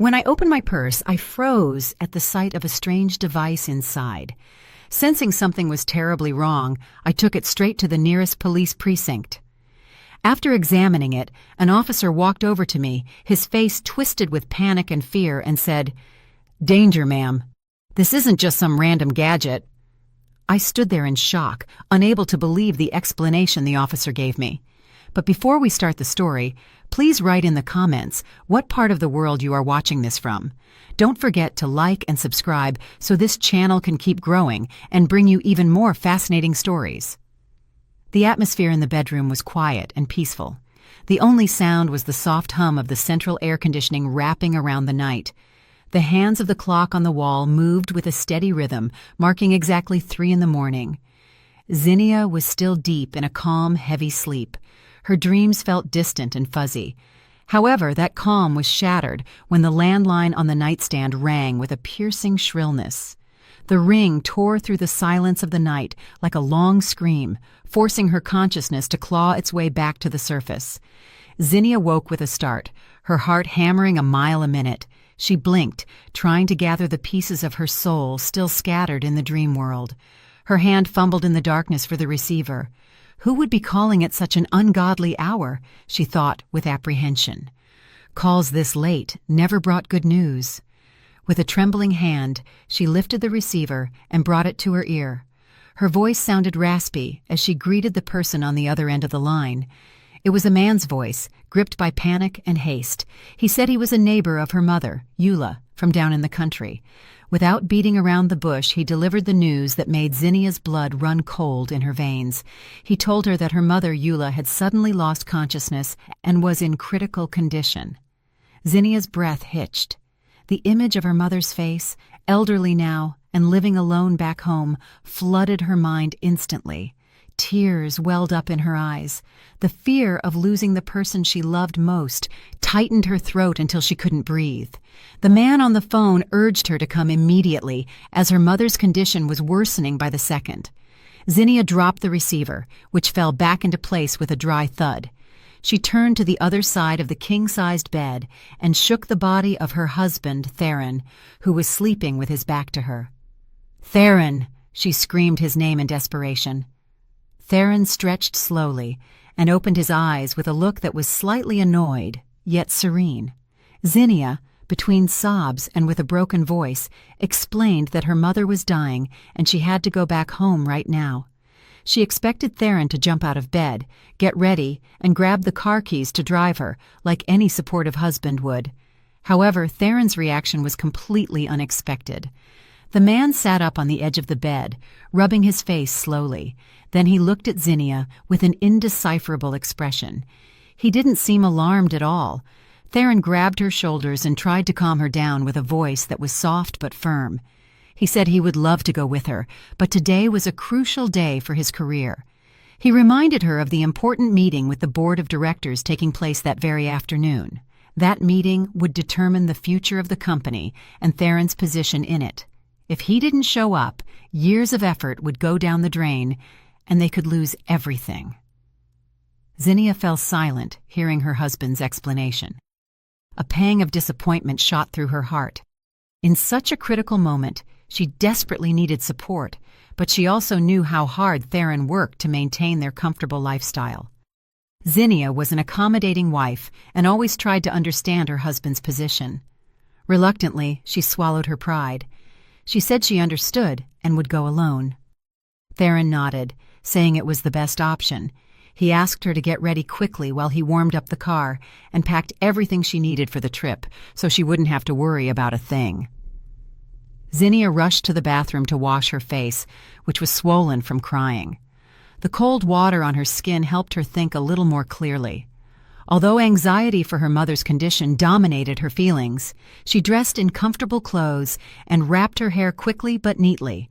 When I opened my purse, I froze at the sight of a strange device inside. Sensing something was terribly wrong, I took it straight to the nearest police precinct. After examining it, an officer walked over to me, his face twisted with panic and fear, and said, "Danger, ma'am. This isn't just some random gadget." I stood there in shock, unable to believe the explanation the officer gave me. But before we start the story, please write in the comments what part of the world you are watching this from. Don't forget to like and subscribe so this channel can keep growing and bring you even more fascinating stories. The atmosphere in the bedroom was quiet and peaceful. The only sound was the soft hum of the central air conditioning wrapping around the night. The hands of the clock on the wall moved with a steady rhythm, marking exactly 3 in the morning. Zinnia was still deep in a calm, heavy sleep. Her dreams felt distant and fuzzy. However, that calm was shattered when the landline on the nightstand rang with a piercing shrillness. The ring tore through the silence of the night like a long scream, forcing her consciousness to claw its way back to the surface. Zinnia woke with a start, her heart hammering a mile a minute. She blinked, trying to gather the pieces of her soul still scattered in the dream world. Her hand fumbled in the darkness for the receiver. Who would be calling at such an ungodly hour? She thought with apprehension. Calls this late never brought good news. With a trembling hand, she lifted the receiver and brought it to her ear. Her voice sounded raspy as she greeted the person on the other end of the line. It was a man's voice, gripped by panic and haste. He said he was a neighbor of her mother, Eula, from down in the country. Without beating around the bush, he delivered the news that made Zinnia's blood run cold in her veins. He told her that her mother, Eula, had suddenly lost consciousness and was in critical condition. Zinnia's breath hitched. The image of her mother's face, elderly now and living alone back home, flooded her mind instantly. Tears welled up in her eyes. The fear of losing the person she loved most tightened her throat until she couldn't breathe. The man on the phone urged her to come immediately, as her mother's condition was worsening by the second. Zinnia dropped the receiver, which fell back into place with a dry thud. She turned to the other side of the king-sized bed and shook the body of her husband, Theron, who was sleeping with his back to her. "Theron!" She screamed his name in desperation. Theron stretched slowly and opened his eyes with a look that was slightly annoyed, yet serene. Zinnia, between sobs and with a broken voice, explained that her mother was dying and she had to go back home right now. She expected Theron to jump out of bed, get ready, and grab the car keys to drive her, like any supportive husband would. However, Theron's reaction was completely unexpected. The man sat up on the edge of the bed, rubbing his face slowly. Then he looked at Zinnia with an indecipherable expression. He didn't seem alarmed at all. Theron grabbed her shoulders and tried to calm her down with a voice that was soft but firm. He said he would love to go with her, but today was a crucial day for his career. He reminded her of the important meeting with the board of directors taking place that very afternoon. That meeting would determine the future of the company and Theron's position in it. If he didn't show up, years of effort would go down the drain, and they could lose everything. Zinnia fell silent, hearing her husband's explanation. A pang of disappointment shot through her heart. In such a critical moment, she desperately needed support, but she also knew how hard Theron worked to maintain their comfortable lifestyle. Zinnia was an accommodating wife and always tried to understand her husband's position. Reluctantly, she swallowed her pride. She said she understood and would go alone. Theron nodded, saying it was the best option. He asked her to get ready quickly while he warmed up the car and packed everything she needed for the trip so she wouldn't have to worry about a thing. Zinnia rushed to the bathroom to wash her face, which was swollen from crying. The cold water on her skin helped her think a little more clearly. Although anxiety for her mother's condition dominated her feelings, she dressed in comfortable clothes and wrapped her hair quickly but neatly.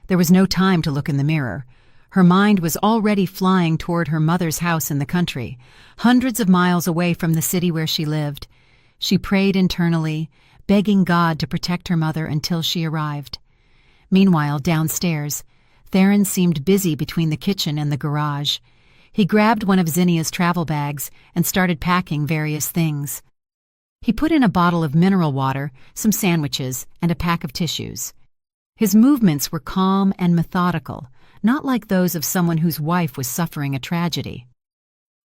There was no time to look in the mirror. Her mind was already flying toward her mother's house in the country, hundreds of miles away from the city where she lived. She prayed internally, begging God to protect her mother until she arrived. Meanwhile, downstairs, Theron seemed busy between the kitchen and the garage. He grabbed one of Zinnia's travel bags and started packing various things. He put in a bottle of mineral water, some sandwiches, and a pack of tissues. His movements were calm and methodical, not like those of someone whose wife was suffering a tragedy.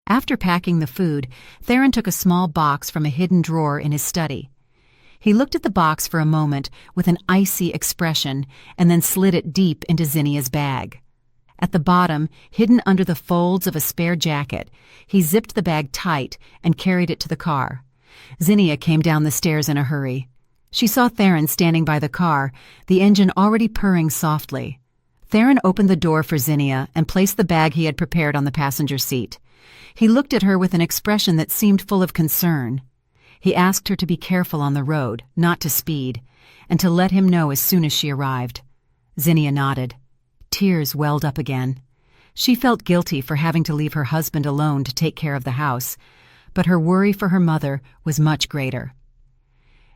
After packing the food, Theron took a small box from a hidden drawer in his study. He looked at the box for a moment with an icy expression and then slid it deep into Zinnia's bag. At the bottom, hidden under the folds of a spare jacket, he zipped the bag tight and carried it to the car. Zinnia came down the stairs in a hurry. She saw Theron standing by the car, the engine already purring softly. Theron opened the door for Zinnia and placed the bag he had prepared on the passenger seat. He looked at her with an expression that seemed full of concern. He asked her to be careful on the road, not to speed, and to let him know as soon as she arrived. Zinnia nodded. Tears welled up again. She felt guilty for having to leave her husband alone to take care of the house, but her worry for her mother was much greater.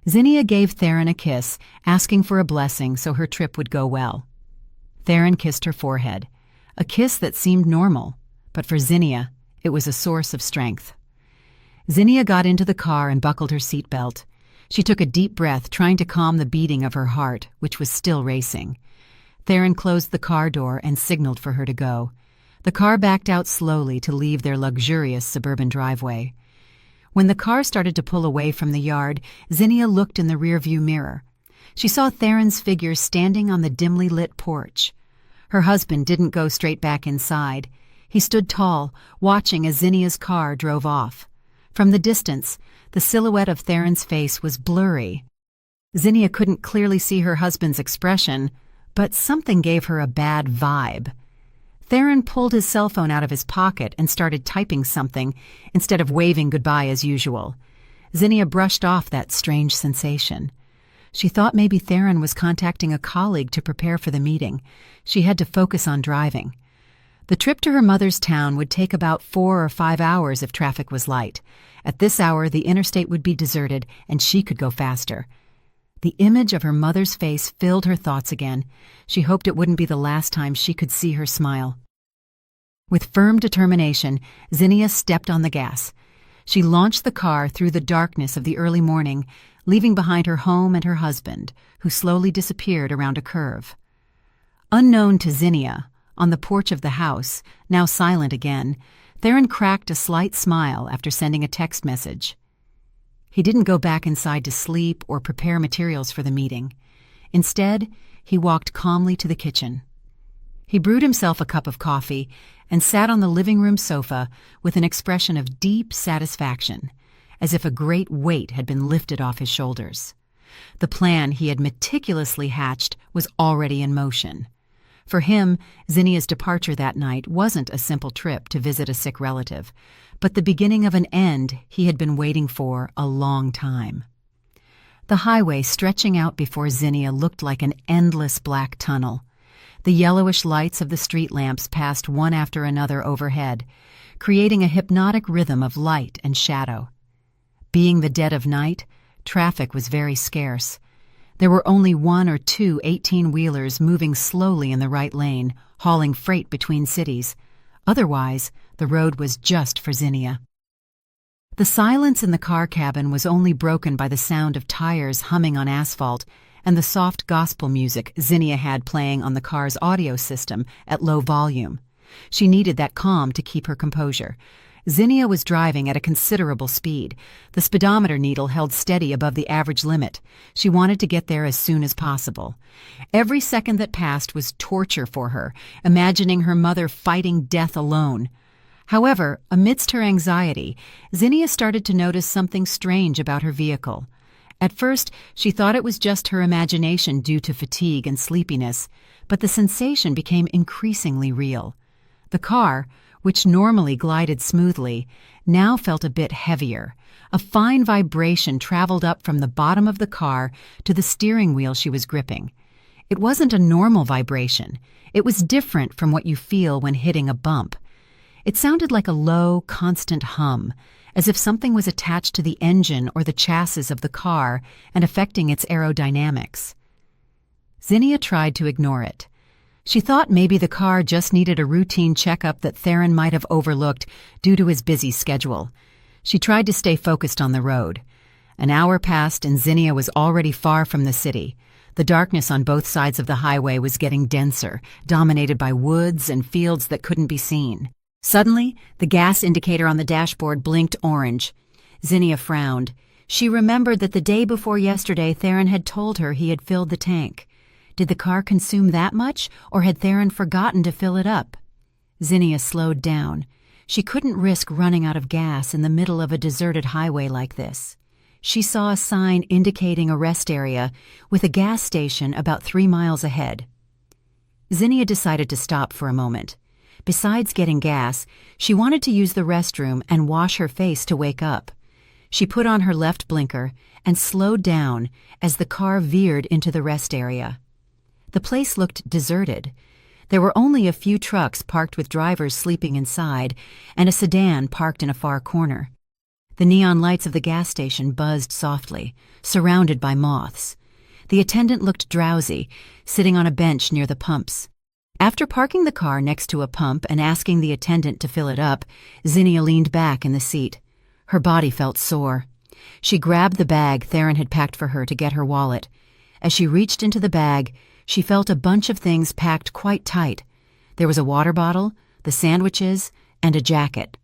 Zinnia gave Theron a kiss, asking for a blessing so her trip would go well. Theron kissed her forehead, a kiss that seemed normal, but for Zinnia, it was a source of strength. Zinnia got into the car and buckled her seatbelt. She took a deep breath, trying to calm the beating of her heart, which was still racing. Theron closed the car door and signaled for her to go. The car backed out slowly to leave their luxurious suburban driveway. When the car started to pull away from the yard, Zinnia looked in the rearview mirror. She saw Theron's figure standing on the dimly lit porch. Her husband didn't go straight back inside. He stood tall, watching as Zinnia's car drove off. From the distance, the silhouette of Theron's face was blurry. Zinnia couldn't clearly see her husband's expression, but something gave her a bad vibe. Theron pulled his cell phone out of his pocket and started typing something instead of waving goodbye as usual. Zinnia brushed off that strange sensation. She thought maybe Theron was contacting a colleague to prepare for the meeting. She had to focus on driving. The trip to her mother's town would take about 4 or 5 hours if traffic was light. At this hour, the interstate would be deserted, and she could go faster. The image of her mother's face filled her thoughts again. She hoped it wouldn't be the last time she could see her smile. With firm determination, Zinnia stepped on the gas. She launched the car through the darkness of the early morning, leaving behind her home and her husband, who slowly disappeared around a curve. Unknown to Zinnia, on the porch of the house, now silent again, Theron cracked a slight smile after sending a text message. He didn't go back inside to sleep or prepare materials for the meeting. Instead, he walked calmly to the kitchen. He brewed himself a cup of coffee and sat on the living room sofa with an expression of deep satisfaction, as if a great weight had been lifted off his shoulders. The plan he had meticulously hatched was already in motion. For him, Zinnia's departure that night wasn't a simple trip to visit a sick relative, but the beginning of an end he had been waiting for a long time. The highway stretching out before Zinnia looked like an endless black tunnel. The yellowish lights of the street lamps passed one after another overhead, creating a hypnotic rhythm of light and shadow. Being the dead of night, traffic was very scarce. There were only 1 or 2 18-wheelers moving slowly in the right lane, hauling freight between cities. Otherwise, the road was just for Zinnia. The silence in the car cabin was only broken by the sound of tires humming on asphalt and the soft gospel music Zinnia had playing on the car's audio system at low volume. She needed that calm to keep her composure. Zinnia was driving at a considerable speed. The speedometer needle held steady above the average limit. She wanted to get there as soon as possible. Every second that passed was torture for her, imagining her mother fighting death alone. However, amidst her anxiety, Zinnia started to notice something strange about her vehicle. At first, she thought it was just her imagination due to fatigue and sleepiness, but the sensation became increasingly real. The car, which normally glided smoothly, now felt a bit heavier. A fine vibration traveled up from the bottom of the car to the steering wheel she was gripping. It wasn't a normal vibration. It was different from what you feel when hitting a bump. It sounded like a low, constant hum, as if something was attached to the engine or the chassis of the car and affecting its aerodynamics. Zinnia tried to ignore it. She thought maybe the car just needed a routine checkup that Theron might have overlooked due to his busy schedule. She tried to stay focused on the road. An hour passed and Zinnia was already far from the city. The darkness on both sides of the highway was getting denser, dominated by woods and fields that couldn't be seen. Suddenly, the gas indicator on the dashboard blinked orange. Zinnia frowned. She remembered that the day before yesterday Theron had told her he had filled the tank. Did the car consume that much, or had Theron forgotten to fill it up? Zinnia slowed down. She couldn't risk running out of gas in the middle of a deserted highway like this. She saw a sign indicating a rest area with a gas station about 3 miles ahead. Zinnia decided to stop for a moment. Besides getting gas, she wanted to use the restroom and wash her face to wake up. She put on her left blinker and slowed down as the car veered into the rest area. The place looked deserted. There were only a few trucks parked with drivers sleeping inside and a sedan parked in a far corner. The neon lights of the gas station buzzed softly, surrounded by moths. The attendant looked drowsy, sitting on a bench near the pumps. After parking the car next to a pump and asking the attendant to fill it up, Zinnia leaned back in the seat. Her body felt sore. She grabbed the bag Theron had packed for her to get her wallet. As she reached into the bag, she felt a bunch of things packed quite tight. There was a water bottle, the sandwiches, and a jacket.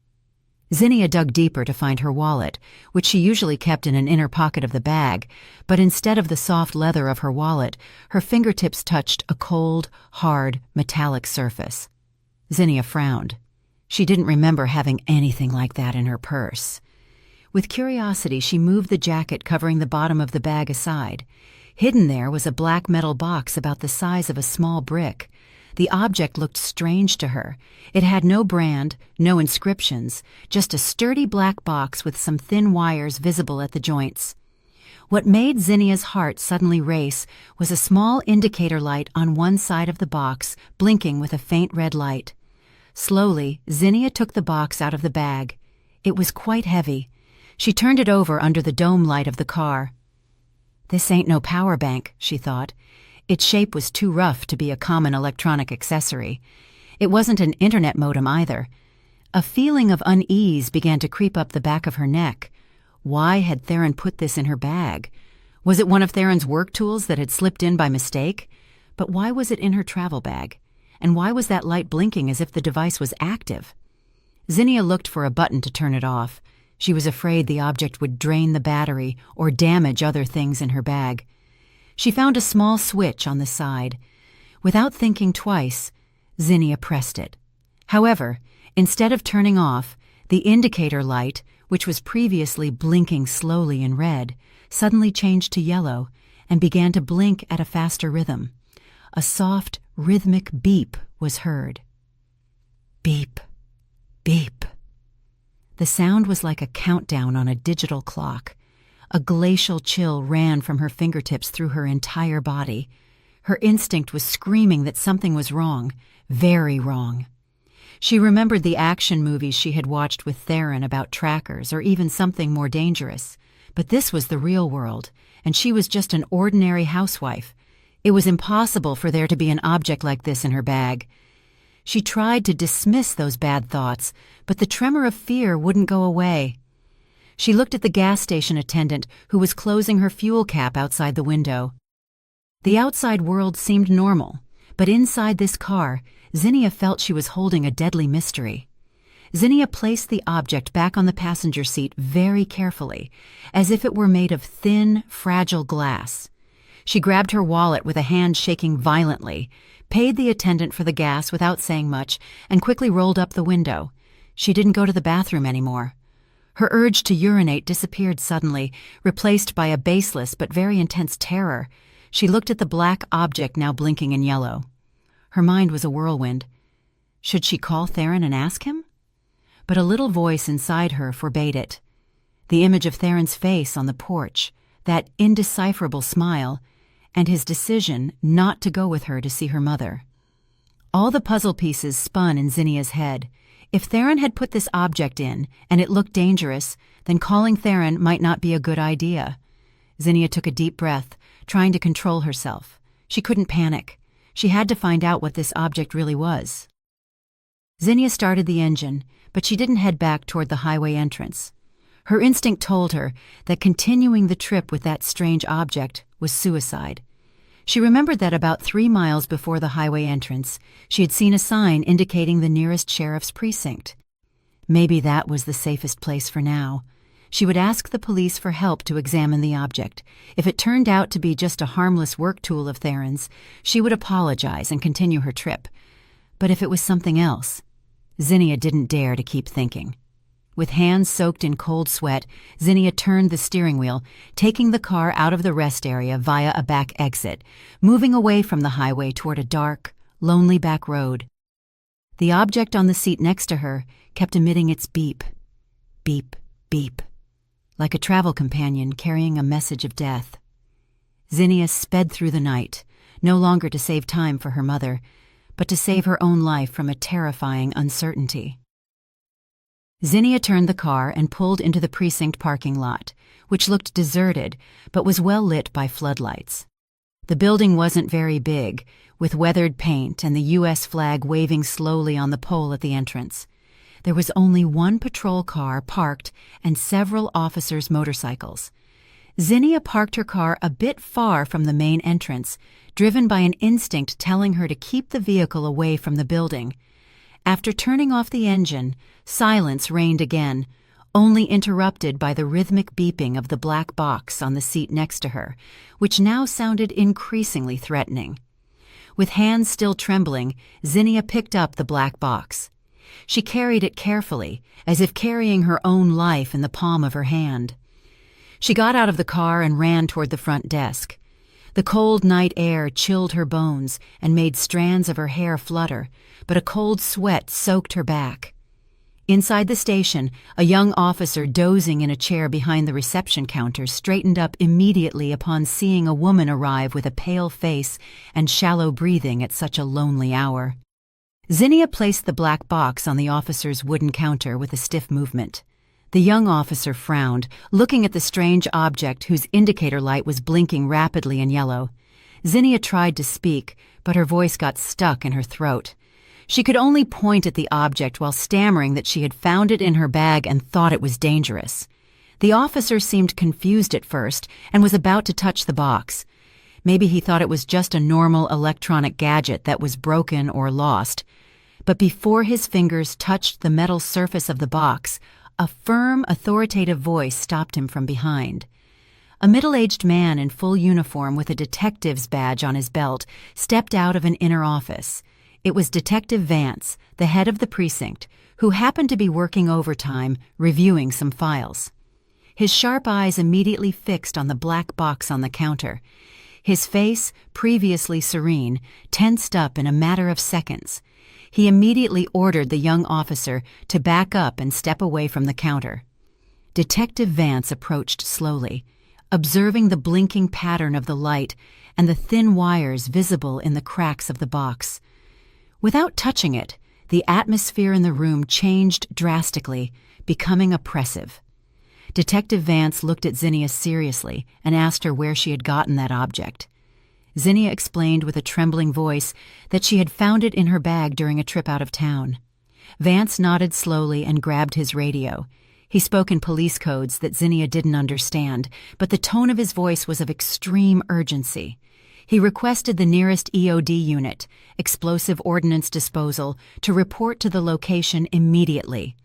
Zinnia dug deeper to find her wallet, which she usually kept in an inner pocket of the bag, but instead of the soft leather of her wallet, her fingertips touched a cold, hard, metallic surface. Zinnia frowned. She didn't remember having anything like that in her purse. With curiosity, she moved the jacket covering the bottom of the bag aside. Hidden there was a black metal box about the size of a small brick. The object looked strange to her. It had no brand, no inscriptions, just a sturdy black box with some thin wires visible at the joints. What made Zinnia's heart suddenly race was a small indicator light on one side of the box, blinking with a faint red light. Slowly, Zinnia took the box out of the bag. It was quite heavy. She turned it over under the dome light of the car. "This ain't no power bank," she thought. Its shape was too rough to be a common electronic accessory. It wasn't an internet modem either. A feeling of unease began to creep up the back of her neck. Why had Theron put this in her bag? Was it one of Theron's work tools that had slipped in by mistake? But why was it in her travel bag? And why was that light blinking as if the device was active? Zinnia looked for a button to turn it off. She was afraid the object would drain the battery or damage other things in her bag. She found a small switch on the side. Without thinking twice, Zinnia pressed it. However, instead of turning off, the indicator light, which was previously blinking slowly in red, suddenly changed to yellow and began to blink at a faster rhythm. A soft, rhythmic beep was heard. Beep, beep. The sound was like a countdown on a digital clock. A glacial chill ran from her fingertips through her entire body. Her instinct was screaming that something was wrong, very wrong. She remembered the action movies she had watched with Theron about trackers or even something more dangerous. But this was the real world, and she was just an ordinary housewife. It was impossible for there to be an object like this in her bag. She tried to dismiss those bad thoughts, but the tremor of fear wouldn't go away. She looked at the gas station attendant who was closing her fuel cap outside the window. The outside world seemed normal, but inside this car, Zinnia felt she was holding a deadly mystery. Zinnia placed the object back on the passenger seat very carefully, as if it were made of thin, fragile glass. She grabbed her wallet with a hand shaking violently, paid the attendant for the gas without saying much, and quickly rolled up the window. She didn't go to the bathroom anymore. Her urge to urinate disappeared suddenly, replaced by a baseless but very intense terror. She looked at the black object now blinking in yellow. Her mind was a whirlwind. Should she call Theron and ask him? But a little voice inside her forbade it. The image of Theron's face on the porch, that indecipherable smile, and his decision not to go with her to see her mother. All the puzzle pieces spun in Zinnia's head. If Theron had put this object in, and it looked dangerous, then calling Theron might not be a good idea. Zinnia took a deep breath, trying to control herself. She couldn't panic. She had to find out what this object really was. Zinnia started the engine, but she didn't head back toward the highway entrance. Her instinct told her that continuing the trip with that strange object was suicide. She remembered that about 3 miles before the highway entrance, she had seen a sign indicating the nearest sheriff's precinct. Maybe that was the safest place for now. She would ask the police for help to examine the object. If it turned out to be just a harmless work tool of Theron's, she would apologize and continue her trip. But if it was something else, Zinnia didn't dare to keep thinking. With hands soaked in cold sweat, Zinnia turned the steering wheel, taking the car out of the rest area via a back exit, moving away from the highway toward a dark, lonely back road. The object on the seat next to her kept emitting its beep, beep, beep, like a travel companion carrying a message of death. Zinnia sped through the night, no longer to save time for her mother, but to save her own life from a terrifying uncertainty. Zinnia turned the car and pulled into the precinct parking lot, which looked deserted but was well lit by floodlights. The building wasn't very big, with weathered paint and the U.S. flag waving slowly on the pole at the entrance. There was only one patrol car parked and several officers' motorcycles. Zinnia parked her car a bit far from the main entrance, driven by an instinct telling her to keep the vehicle away from the building. After turning off the engine, silence reigned again, only interrupted by the rhythmic beeping of the black box on the seat next to her, which now sounded increasingly threatening. With hands still trembling, Zinnia picked up the black box. She carried it carefully, as if carrying her own life in the palm of her hand. She got out of the car and ran toward the front desk. The cold night air chilled her bones and made strands of her hair flutter, but a cold sweat soaked her back. Inside the station, a young officer dozing in a chair behind the reception counter straightened up immediately upon seeing a woman arrive with a pale face and shallow breathing at such a lonely hour. Zinnia placed the black box on the officer's wooden counter with a stiff movement. The young officer frowned, looking at the strange object whose indicator light was blinking rapidly in yellow. Zinnia tried to speak, but her voice got stuck in her throat. She could only point at the object while stammering that she had found it in her bag and thought it was dangerous. The officer seemed confused at first and was about to touch the box. Maybe he thought it was just a normal electronic gadget that was broken or lost. But before his fingers touched the metal surface of the box, a firm, authoritative voice stopped him from behind. A middle-aged man in full uniform with a detective's badge on his belt stepped out of an inner office. It was Detective Vance, the head of the precinct, who happened to be working overtime, reviewing some files. His sharp eyes immediately fixed on the black box on the counter. His face, previously serene, tensed up in a matter of seconds. He immediately ordered the young officer to back up and step away from the counter. Detective Vance approached slowly, observing the blinking pattern of the light and the thin wires visible in the cracks of the box. Without touching it, the atmosphere in the room changed drastically, becoming oppressive. Detective Vance looked at Zinnia seriously and asked her where she had gotten that object. Zinnia explained with a trembling voice that she had found it in her bag during a trip out of town. Vance nodded slowly and grabbed his radio. He spoke in police codes that Zinnia didn't understand, but the tone of his voice was of extreme urgency. He requested the nearest EOD unit, Explosive Ordnance Disposal, to report to the location immediately.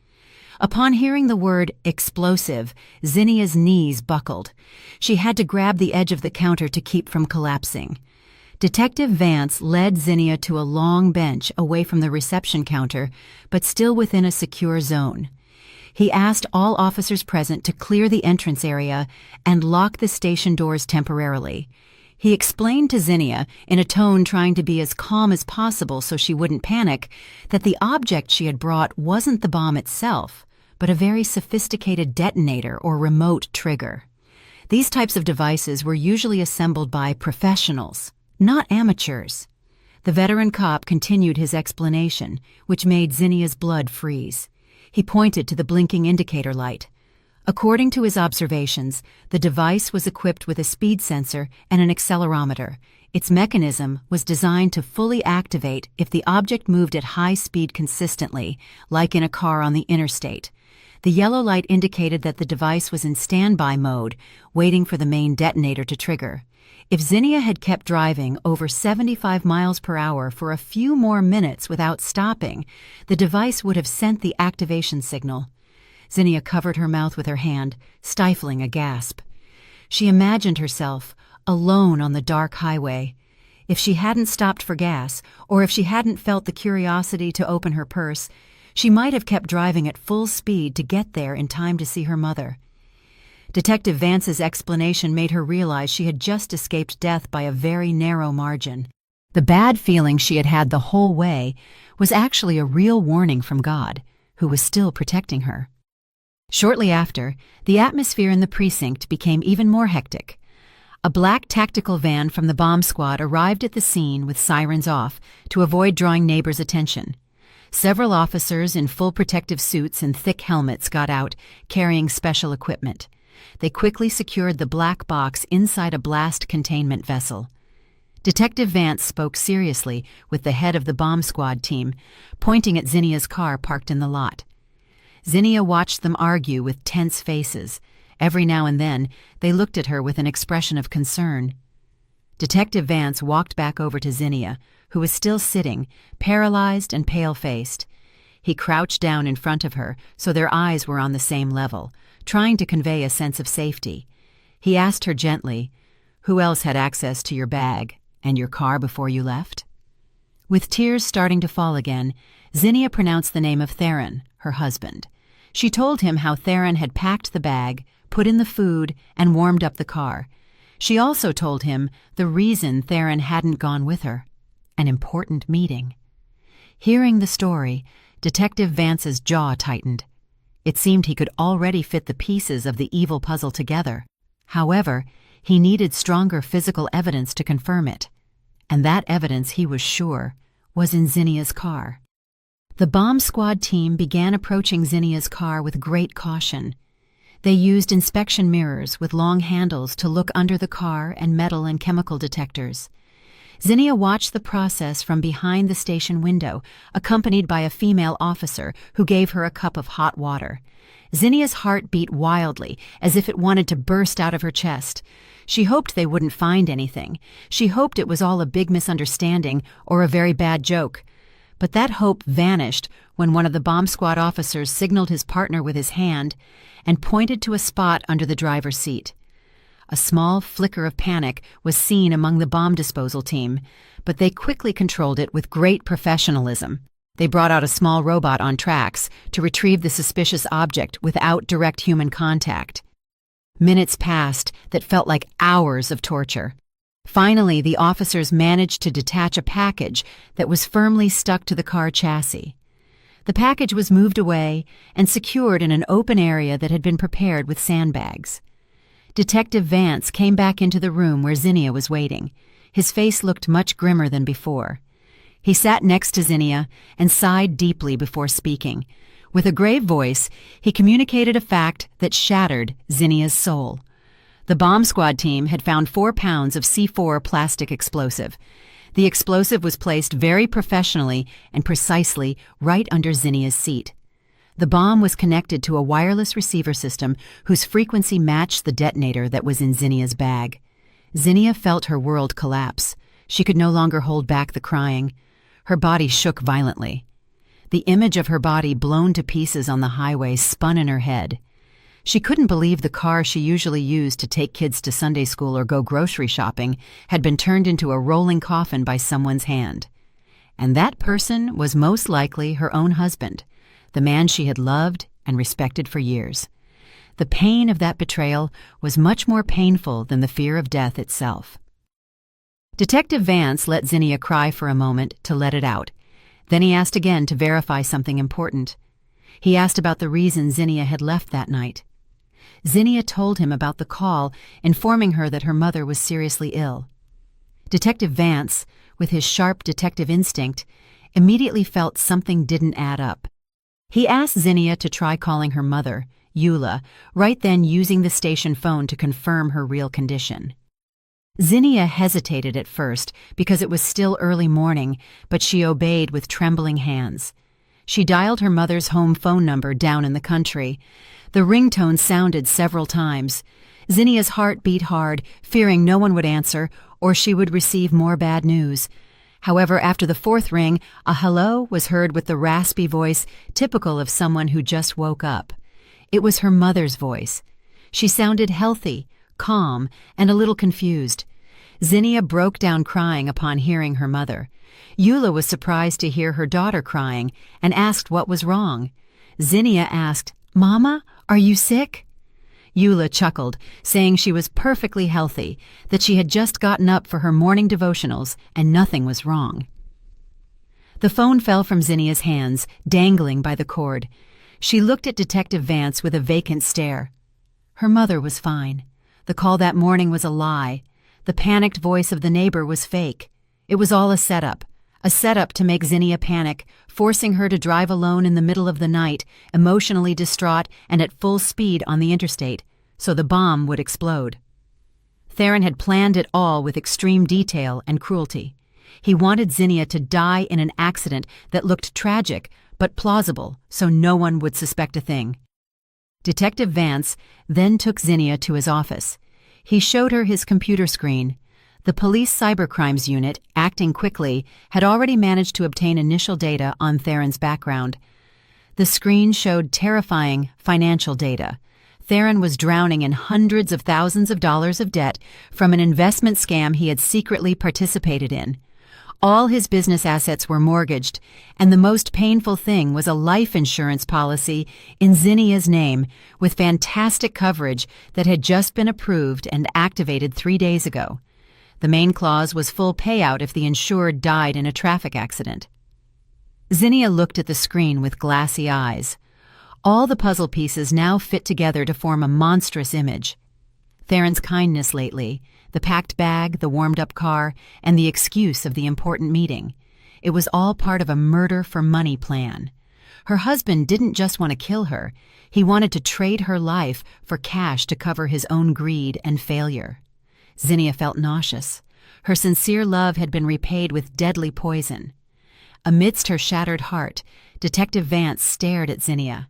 Upon hearing the word explosive, Zinnia's knees buckled. She had to grab the edge of the counter to keep from collapsing. Detective Vance led Zinnia to a long bench away from the reception counter, but still within a secure zone. He asked all officers present to clear the entrance area and lock the station doors temporarily. He explained to Zinnia, in a tone trying to be as calm as possible so she wouldn't panic, that the object she had brought wasn't the bomb itself, but a very sophisticated detonator or remote trigger. These types of devices were usually assembled by professionals, not amateurs. The veteran cop continued his explanation, which made Zinnia's blood freeze. He pointed to the blinking indicator light. According to his observations, the device was equipped with a speed sensor and an accelerometer. Its mechanism was designed to fully activate if the object moved at high speed consistently, like in a car on the interstate. The yellow light indicated that the device was in standby mode, waiting for the main detonator to trigger. If Zinnia had kept driving over 75 miles per hour for a few more minutes without stopping, the device would have sent the activation signal. Zinnia covered her mouth with her hand, stifling a gasp. She imagined herself alone on the dark highway. If she hadn't stopped for gas, or if she hadn't felt the curiosity to open her purse, she might have kept driving at full speed to get there in time to see her mother. Detective Vance's explanation made her realize she had just escaped death by a very narrow margin. The bad feeling she had had the whole way was actually a real warning from God, who was still protecting her. Shortly after, the atmosphere in the precinct became even more hectic. A black tactical van from the bomb squad arrived at the scene with sirens off to avoid drawing neighbors' attention. Several officers in full protective suits and thick helmets got out, carrying special equipment. They quickly secured the black box inside a blast containment vessel. Detective Vance spoke seriously with the head of the bomb squad team, pointing at Zinnia's car parked in the lot. Zinnia watched them argue with tense faces. Every now and then, they looked at her with an expression of concern. Detective Vance walked back over to Zinnia, who was still sitting, paralyzed and pale-faced. He crouched down in front of her so their eyes were on the same level, trying to convey a sense of safety. He asked her gently, "Who else had access to your bag and your car before you left?" With tears starting to fall again, Zinnia pronounced the name of Theron, her husband. She told him how Theron had packed the bag, put in the food, and warmed up the car. She also told him the reason Theron hadn't gone with her: an important meeting. Hearing the story, Detective Vance's jaw tightened. It seemed he could already fit the pieces of the evil puzzle together. However, he needed stronger physical evidence to confirm it. And that evidence, he was sure, was in Zinnia's car. The bomb squad team began approaching Zinnia's car with great caution. They used inspection mirrors with long handles to look under the car and metal and chemical detectors. Zinnia watched the process from behind the station window, accompanied by a female officer who gave her a cup of hot water. Zinnia's heart beat wildly, as if it wanted to burst out of her chest. She hoped they wouldn't find anything. She hoped it was all a big misunderstanding or a very bad joke. But that hope vanished when one of the bomb squad officers signaled his partner with his hand and pointed to a spot under the driver's seat. A small flicker of panic was seen among the bomb disposal team, but they quickly controlled it with great professionalism. They brought out a small robot on tracks to retrieve the suspicious object without direct human contact. Minutes passed that felt like hours of torture. Finally, the officers managed to detach a package that was firmly stuck to the car chassis. The package was moved away and secured in an open area that had been prepared with sandbags. Detective Vance came back into the room where Zinnia was waiting. His face looked much grimmer than before. He sat next to Zinnia and sighed deeply before speaking. With a grave voice, he communicated a fact that shattered Zinnia's soul. The bomb squad team had found 4 pounds of C4 plastic explosive. The explosive was placed very professionally and precisely right under Zinnia's seat. The bomb was connected to a wireless receiver system whose frequency matched the detonator that was in Zinnia's bag. Zinnia felt her world collapse. She could no longer hold back the crying. Her body shook violently. The image of her body blown to pieces on the highway spun in her head. She couldn't believe the car she usually used to take kids to Sunday school or go grocery shopping had been turned into a rolling coffin by someone's hand. And that person was most likely her own husband, the man she had loved and respected for years. The pain of that betrayal was much more painful than the fear of death itself. Detective Vance let Zinnia cry for a moment to let it out. Then he asked again to verify something important. He asked about the reason Zinnia had left that night. Zinnia told him about the call informing her that her mother was seriously ill. Detective Vance, with his sharp detective instinct, immediately felt something didn't add up. He asked Zinnia to try calling her mother, Eula, right then using the station phone to confirm her real condition. Zinnia hesitated at first because it was still early morning, but she obeyed with trembling hands. She dialed her mother's home phone number down in the country. The ringtone sounded several times. Zinnia's heart beat hard, fearing no one would answer or she would receive more bad news. However, after the fourth ring, a hello was heard with the raspy voice typical of someone who just woke up. It was her mother's voice. She sounded healthy, calm, and a little confused. Zinnia broke down crying upon hearing her mother. Eula was surprised to hear her daughter crying and asked what was wrong. Zinnia asked, "Mama, are you sick?" Eula chuckled, saying she was perfectly healthy, that she had just gotten up for her morning devotionals and nothing was wrong. The phone fell from Zinnia's hands, dangling by the cord. She looked at Detective Vance with a vacant stare. Her mother was fine. The call that morning was a lie. The panicked voice of the neighbor was fake. It was all a setup to make Zinnia panic, forcing her to drive alone in the middle of the night, emotionally distraught and at full speed on the interstate, so the bomb would explode. Theron had planned it all with extreme detail and cruelty. He wanted Zinnia to die in an accident that looked tragic but plausible, so no one would suspect a thing. Detective Vance then took Zinnia to his office. He showed her his computer screen. The police cybercrimes unit, acting quickly, had already managed to obtain initial data on Theron's background. The screen showed terrifying financial data. Theron was drowning in hundreds of thousands of dollars of debt from an investment scam he had secretly participated in. All his business assets were mortgaged, and the most painful thing was a life insurance policy in Zinnia's name with fantastic coverage that had just been approved and activated 3 days ago. The main clause was full payout if the insured died in a traffic accident. Zinnia looked at the screen with glassy eyes. All the puzzle pieces now fit together to form a monstrous image. Theron's kindness lately, the packed bag, the warmed-up car, and the excuse of the important meeting. It was all part of a murder-for-money plan. Her husband didn't just want to kill her. He wanted to trade her life for cash to cover his own greed and failure. Zinnia felt nauseous. Her sincere love had been repaid with deadly poison. Amidst her shattered heart, Detective Vance stared at Zinnia.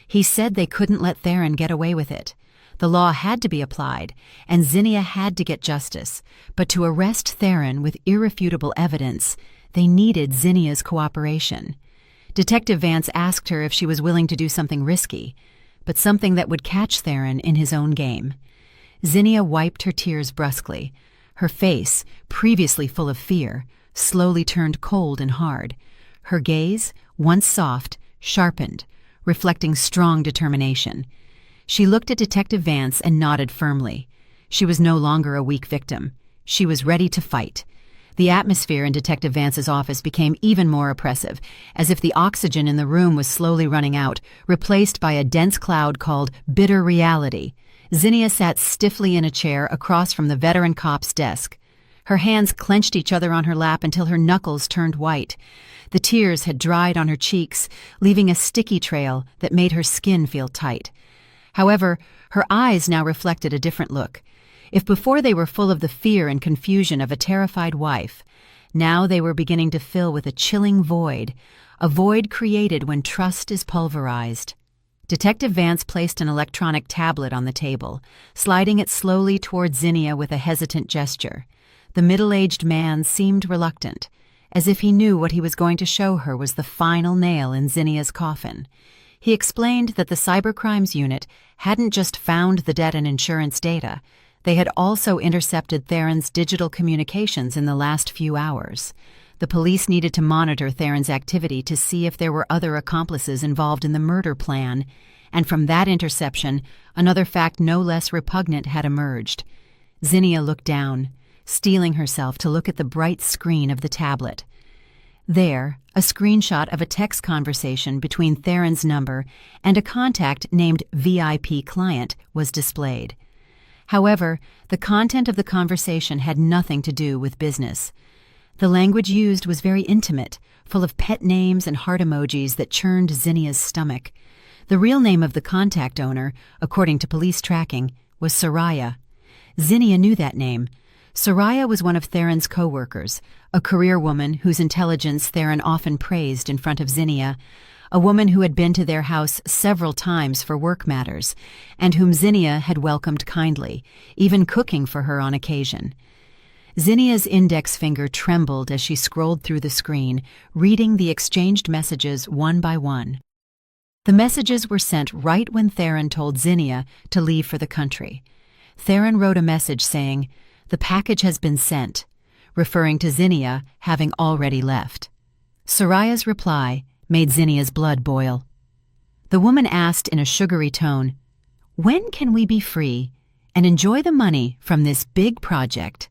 He said they couldn't let Theron get away with it. The law had to be applied, and Zinnia had to get justice. But to arrest Theron with irrefutable evidence, they needed Zinnia's cooperation. Detective Vance asked her if she was willing to do something risky, but something that would catch Theron in his own game. Zinnia wiped her tears brusquely. Her face, previously full of fear, slowly turned cold and hard. Her gaze, once soft, sharpened, reflecting strong determination. She looked at Detective Vance and nodded firmly. She was no longer a weak victim. She was ready to fight. The atmosphere in Detective Vance's office became even more oppressive, as if the oxygen in the room was slowly running out, replaced by a dense cloud called bitter reality. Zinnia sat stiffly in a chair across from the veteran cop's desk. Her hands clenched each other on her lap until her knuckles turned white. The tears had dried on her cheeks, leaving a sticky trail that made her skin feel tight. However, her eyes now reflected a different look. If before they were full of the fear and confusion of a terrified wife, now they were beginning to fill with a chilling void, a void created when trust is pulverized. Detective Vance placed an electronic tablet on the table, sliding it slowly toward Zinnia with a hesitant gesture. The middle-aged man seemed reluctant, as if he knew what he was going to show her was the final nail in Zinnia's coffin. He explained that the cybercrimes unit hadn't just found the debt and insurance data, they had also intercepted Theron's digital communications in the last few hours. The police needed to monitor Theron's activity to see if there were other accomplices involved in the murder plan, and from that interception, another fact no less repugnant had emerged. Zinnia looked down, steeling herself to look at the bright screen of the tablet. There, a screenshot of a text conversation between Theron's number and a contact named VIP Client was displayed. However, the content of the conversation had nothing to do with business. The language used was very intimate, full of pet names and heart emojis that churned Zinnia's stomach. The real name of the contact owner, according to police tracking, was Soraya. Zinnia knew that name. Soraya was one of Theron's co-workers, a career woman whose intelligence Theron often praised in front of Zinnia, a woman who had been to their house several times for work matters, and whom Zinnia had welcomed kindly, even cooking for her on occasion. Zinnia's index finger trembled as she scrolled through the screen, reading the exchanged messages one by one. The messages were sent right when Theron told Zinnia to leave for the country. Theron wrote a message saying, "The package has been sent," referring to Zinnia having already left. Soraya's reply made Zinnia's blood boil. The woman asked in a sugary tone, "When can we be free and enjoy the money from this big project?"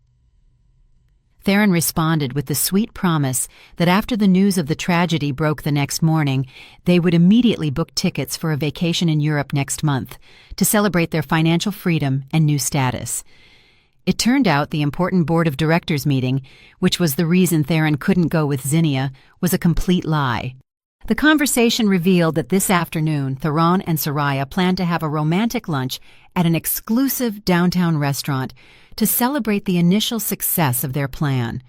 Theron responded with the sweet promise that after the news of the tragedy broke the next morning, they would immediately book tickets for a vacation in Europe next month to celebrate their financial freedom and new status. It turned out the important board of directors meeting, which was the reason Theron couldn't go with Zinnia, was a complete lie. The conversation revealed that this afternoon, Theron and Soraya planned to have a romantic lunch at an exclusive downtown restaurant to celebrate the initial success of their plan.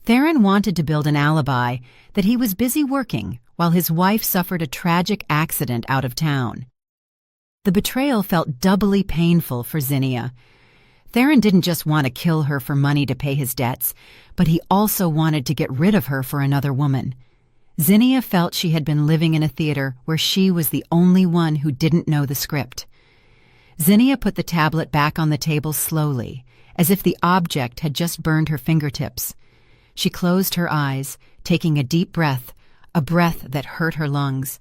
Theron wanted to build an alibi that he was busy working while his wife suffered a tragic accident out of town. The betrayal felt doubly painful for Zinnia. Theron didn't just want to kill her for money to pay his debts, but he also wanted to get rid of her for another woman. Zinnia felt she had been living in a theater where she was the only one who didn't know the script. Zinnia put the tablet back on the table slowly, as if the object had just burned her fingertips. She closed her eyes, taking a deep breath, a breath that hurt her lungs.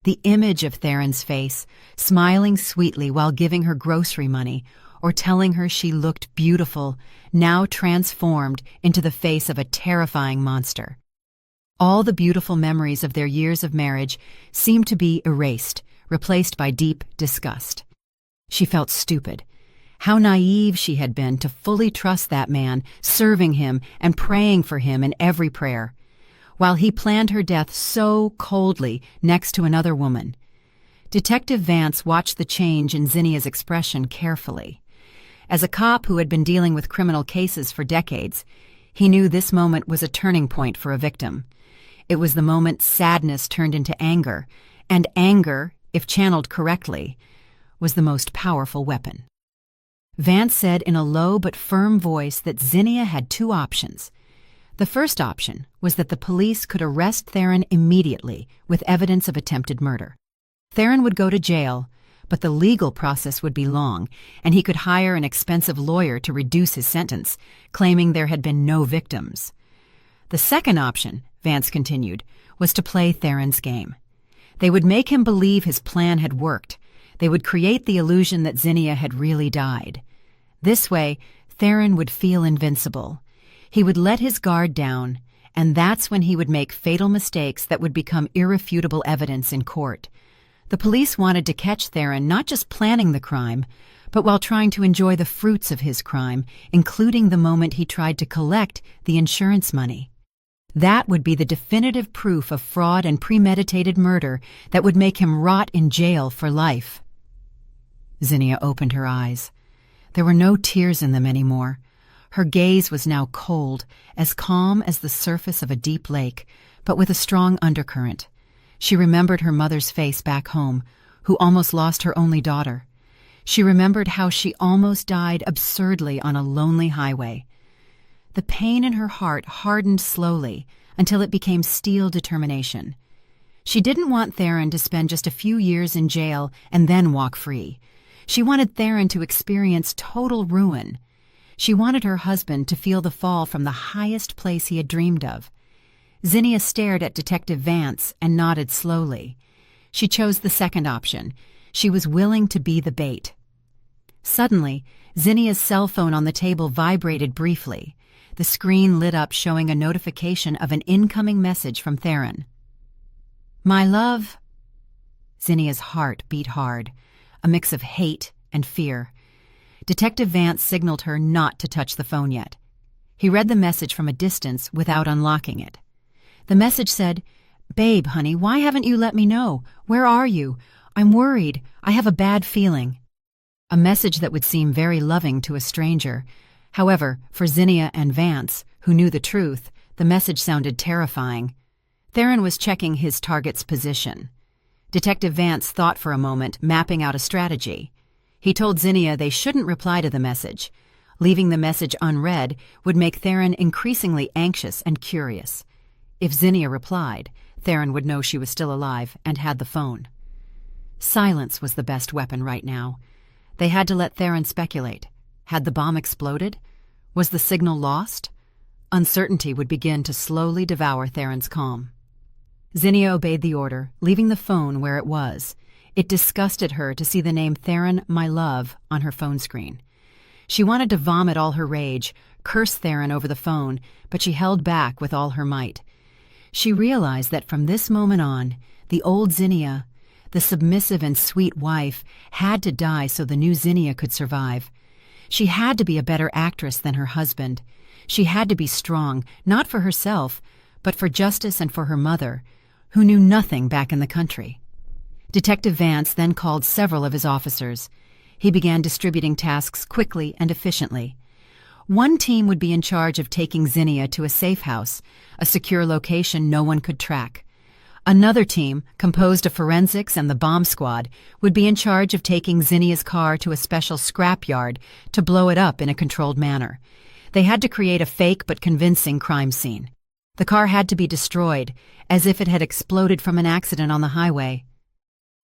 The image of Theron's face, smiling sweetly while giving her grocery money, or telling her she looked beautiful, now transformed into the face of a terrifying monster. All the beautiful memories of their years of marriage seemed to be erased, replaced by deep disgust. She felt stupid. How naive she had been to fully trust that man, serving him and praying for him in every prayer, while he planned her death so coldly next to another woman. Detective Vance watched the change in Zinnia's expression carefully. As a cop who had been dealing with criminal cases for decades, he knew this moment was a turning point for a victim. It was the moment sadness turned into anger, and anger, if channeled correctly, was the most powerful weapon. Vance said in a low but firm voice that Zinnia had two options. The first option was that the police could arrest Theron immediately with evidence of attempted murder. Theron would go to jail, but the legal process would be long, and he could hire an expensive lawyer to reduce his sentence, claiming there had been no victims. The second option, Vance continued, was to play Theron's game. They would make him believe his plan had worked. They would create the illusion that Zinnia had really died. This way, Theron would feel invincible. He would let his guard down, and that's when he would make fatal mistakes that would become irrefutable evidence in court. The police wanted to catch Theron not just planning the crime, but while trying to enjoy the fruits of his crime, including the moment he tried to collect the insurance money. That would be the definitive proof of fraud and premeditated murder that would make him rot in jail for life. Zinnia opened her eyes. There were no tears in them anymore. Her gaze was now cold, as calm as the surface of a deep lake, but with a strong undercurrent. She remembered her mother's face back home, who almost lost her only daughter. She remembered how she almost died absurdly on a lonely highway. The pain in her heart hardened slowly until it became steel determination. She didn't want Theron to spend just a few years in jail and then walk free. She wanted Theron to experience total ruin. She wanted her husband to feel the fall from the highest place he had dreamed of. Zinnia stared at Detective Vance and nodded slowly. She chose the second option. She was willing to be the bait. Suddenly, Zinnia's cell phone on the table vibrated briefly. The screen lit up showing a notification of an incoming message from Theron. "My love." Zinnia's heart beat hard, a mix of hate and fear. Detective Vance signaled her not to touch the phone yet. He read the message from a distance without unlocking it. The message said, "Babe, honey, why haven't you let me know? Where are you? I'm worried. I have a bad feeling." A message that would seem very loving to a stranger. However, for Zinnia and Vance, who knew the truth, the message sounded terrifying. Theron was checking his target's position. Detective Vance thought for a moment, mapping out a strategy. He told Zinnia they shouldn't reply to the message. Leaving the message unread would make Theron increasingly anxious and curious. If Zinnia replied, Theron would know she was still alive and had the phone. Silence was the best weapon right now. They had to let Theron speculate. Had the bomb exploded? Was the signal lost? Uncertainty would begin to slowly devour Theron's calm. Zinnia obeyed the order, leaving the phone where it was. It disgusted her to see the name Theron, my love, on her phone screen. She wanted to vomit all her rage, curse Theron over the phone, but she held back with all her might. She realized that from this moment on, the old Zinnia, the submissive and sweet wife, had to die so the new Zinnia could survive. She had to be a better actress than her husband. She had to be strong, not for herself, but for justice and for her mother, who knew nothing back in the country. Detective Vance then called several of his officers. He began distributing tasks quickly and efficiently. One team would be in charge of taking Zinnia to a safe house, a secure location no one could track. Another team, composed of forensics and the bomb squad, would be in charge of taking Zinnia's car to a special scrapyard to blow it up in a controlled manner. They had to create a fake but convincing crime scene. The car had to be destroyed, as if it had exploded from an accident on the highway.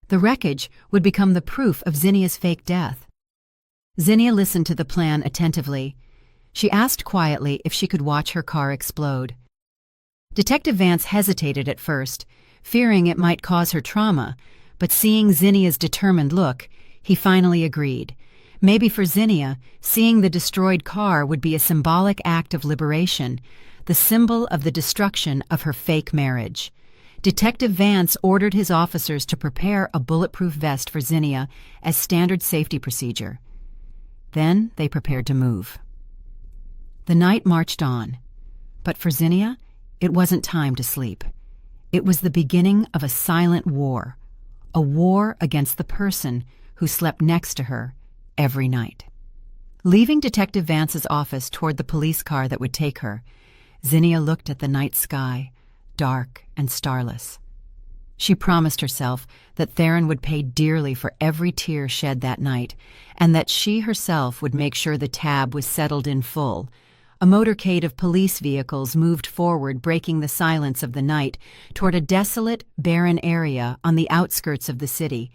The wreckage would become the proof of Zinnia's fake death. Zinnia listened to the plan attentively. She asked quietly if she could watch her car explode. Detective Vance hesitated at first, fearing it might cause her trauma, but seeing Zinnia's determined look, he finally agreed. Maybe for Zinnia, seeing the destroyed car would be a symbolic act of liberation, the symbol of the destruction of her fake marriage. Detective Vance ordered his officers to prepare a bulletproof vest for Zinnia as standard safety procedure. Then they prepared to move. The night marched on, but for Zinnia, it wasn't time to sleep. It was the beginning of a silent war, a war against the person who slept next to her every night. Leaving Detective Vance's office toward the police car that would take her, Zinnia looked at the night sky, dark and starless. She promised herself that Theron would pay dearly for every tear shed that night, and that she herself would make sure the tab was settled in full. A motorcade of police vehicles moved forward, breaking the silence of the night toward a desolate, barren area on the outskirts of the city.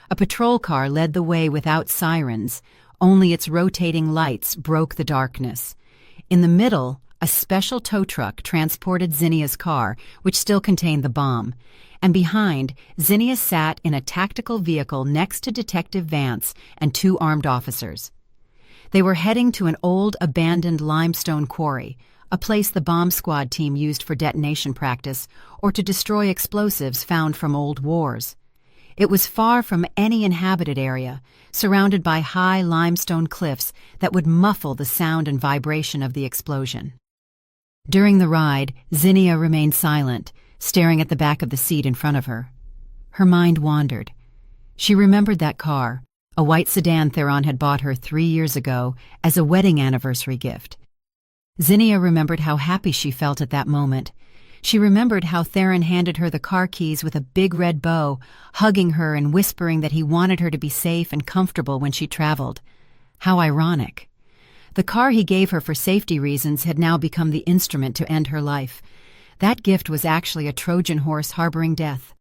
A patrol car led the way without sirens. Only its rotating lights broke the darkness. In the middle, a special tow truck transported Zinnia's car, which still contained the bomb. And behind, Zinnia sat in a tactical vehicle next to Detective Vance and two armed officers. They were heading to an old, abandoned limestone quarry, a place the bomb squad team used for detonation practice or to destroy explosives found from old wars. It was far from any inhabited area, surrounded by high limestone cliffs that would muffle the sound and vibration of the explosion. During the ride, Zinnia remained silent, staring at the back of the seat in front of her. Her mind wandered. She remembered that car, a white sedan Theron had bought her 3 years ago as a wedding anniversary gift. Zinnia remembered how happy she felt at that moment. She remembered how Theron handed her the car keys with a big red bow, hugging her and whispering that he wanted her to be safe and comfortable when she traveled. How ironic. The car he gave her for safety reasons had now become the instrument to end her life. That gift was actually a Trojan horse harboring death.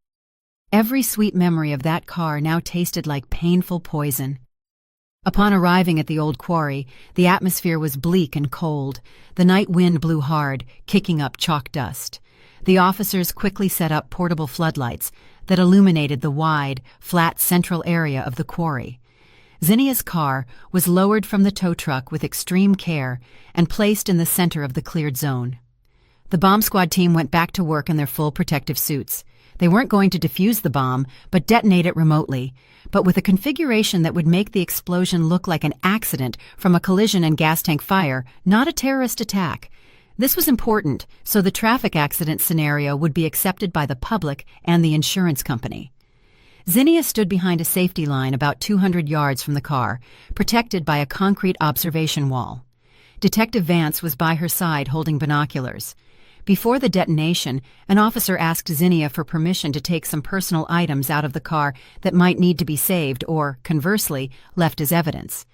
Every sweet memory of that car now tasted like painful poison. Upon arriving at the old quarry, the atmosphere was bleak and cold. The night wind blew hard, kicking up chalk dust. The officers quickly set up portable floodlights that illuminated the wide, flat central area of the quarry. Zinnia's car was lowered from the tow truck with extreme care and placed in the center of the cleared zone. The bomb squad team went back to work in their full protective suits. They weren't going to defuse the bomb, but detonate it remotely, but with a configuration that would make the explosion look like an accident from a collision and gas tank fire, not a terrorist attack. This was important, so the traffic accident scenario would be accepted by the public and the insurance company. Zinnia stood behind a safety line about 200 yards from the car, protected by a concrete observation wall. Detective Vance was by her side holding binoculars. Before the detonation, an officer asked Zinnia for permission to take some personal items out of the car that might need to be saved or, conversely, left as evidence.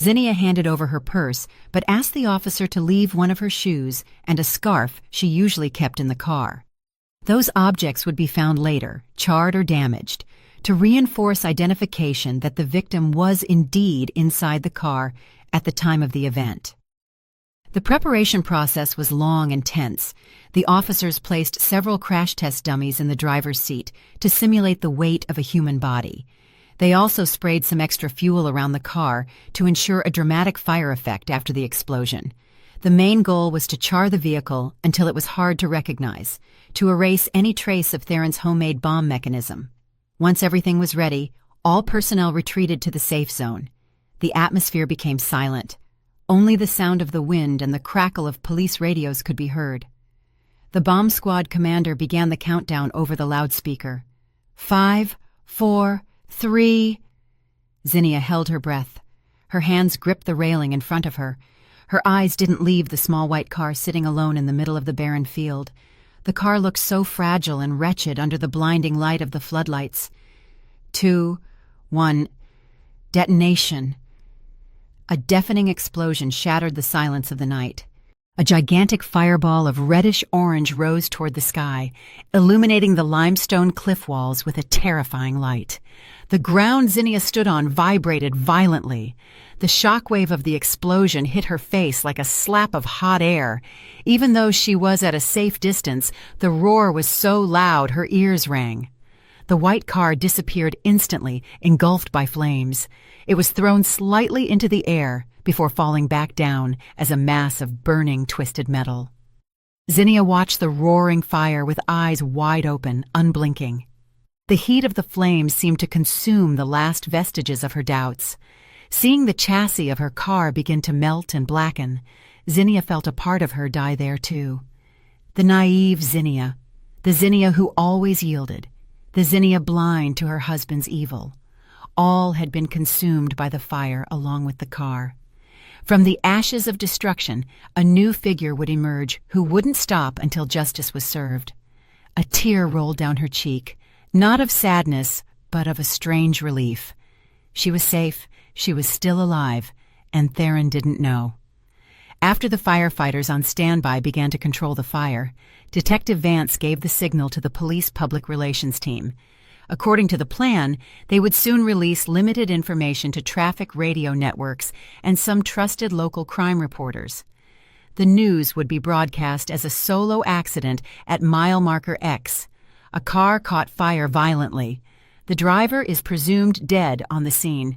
Zinnia handed over her purse, but asked the officer to leave one of her shoes and a scarf she usually kept in the car. Those objects would be found later, charred or damaged, to reinforce identification that the victim was indeed inside the car at the time of the event. The preparation process was long and tense. The officers placed several crash test dummies in the driver's seat to simulate the weight of a human body. They also sprayed some extra fuel around the car to ensure a dramatic fire effect after the explosion. The main goal was to char the vehicle until it was hard to recognize, to erase any trace of Theron's homemade bomb mechanism. Once everything was ready, all personnel retreated to the safe zone. The atmosphere became silent. Only the sound of the wind and the crackle of police radios could be heard. The bomb squad commander began the countdown over the loudspeaker. 5, 4, 3... Zinnia held her breath. Her hands gripped the railing in front of her. Her eyes didn't leave the small white car sitting alone in the middle of the barren field. The car looked so fragile and wretched under the blinding light of the floodlights. 2, 1... Detonation. A deafening explosion shattered the silence of the night. A gigantic fireball of reddish-orange rose toward the sky, illuminating the limestone cliff walls with a terrifying light. The ground Zinnia stood on vibrated violently. The shockwave of the explosion hit her face like a slap of hot air. Even though she was at a safe distance, the roar was so loud her ears rang. The white car disappeared instantly, engulfed by flames. It was thrown slightly into the air before falling back down as a mass of burning, twisted metal. Zinnia watched the roaring fire with eyes wide open, unblinking. The heat of the flames seemed to consume the last vestiges of her doubts. Seeing the chassis of her car begin to melt and blacken, Zinnia felt a part of her die there too. The naive Zinnia, the Zinnia who always yielded, the Zinnia blind to her husband's evil. All had been consumed by the fire along with the car. From the ashes of destruction, a new figure would emerge who wouldn't stop until justice was served. A tear rolled down her cheek, not of sadness, but of a strange relief. She was safe, she was still alive, and Theron didn't know. After the firefighters on standby began to control the fire, Detective Vance gave the signal to the police public relations team. According to the plan, they would soon release limited information to traffic radio networks and some trusted local crime reporters. The news would be broadcast as a solo accident at mile marker X. A car caught fire violently. The driver is presumed dead on the scene.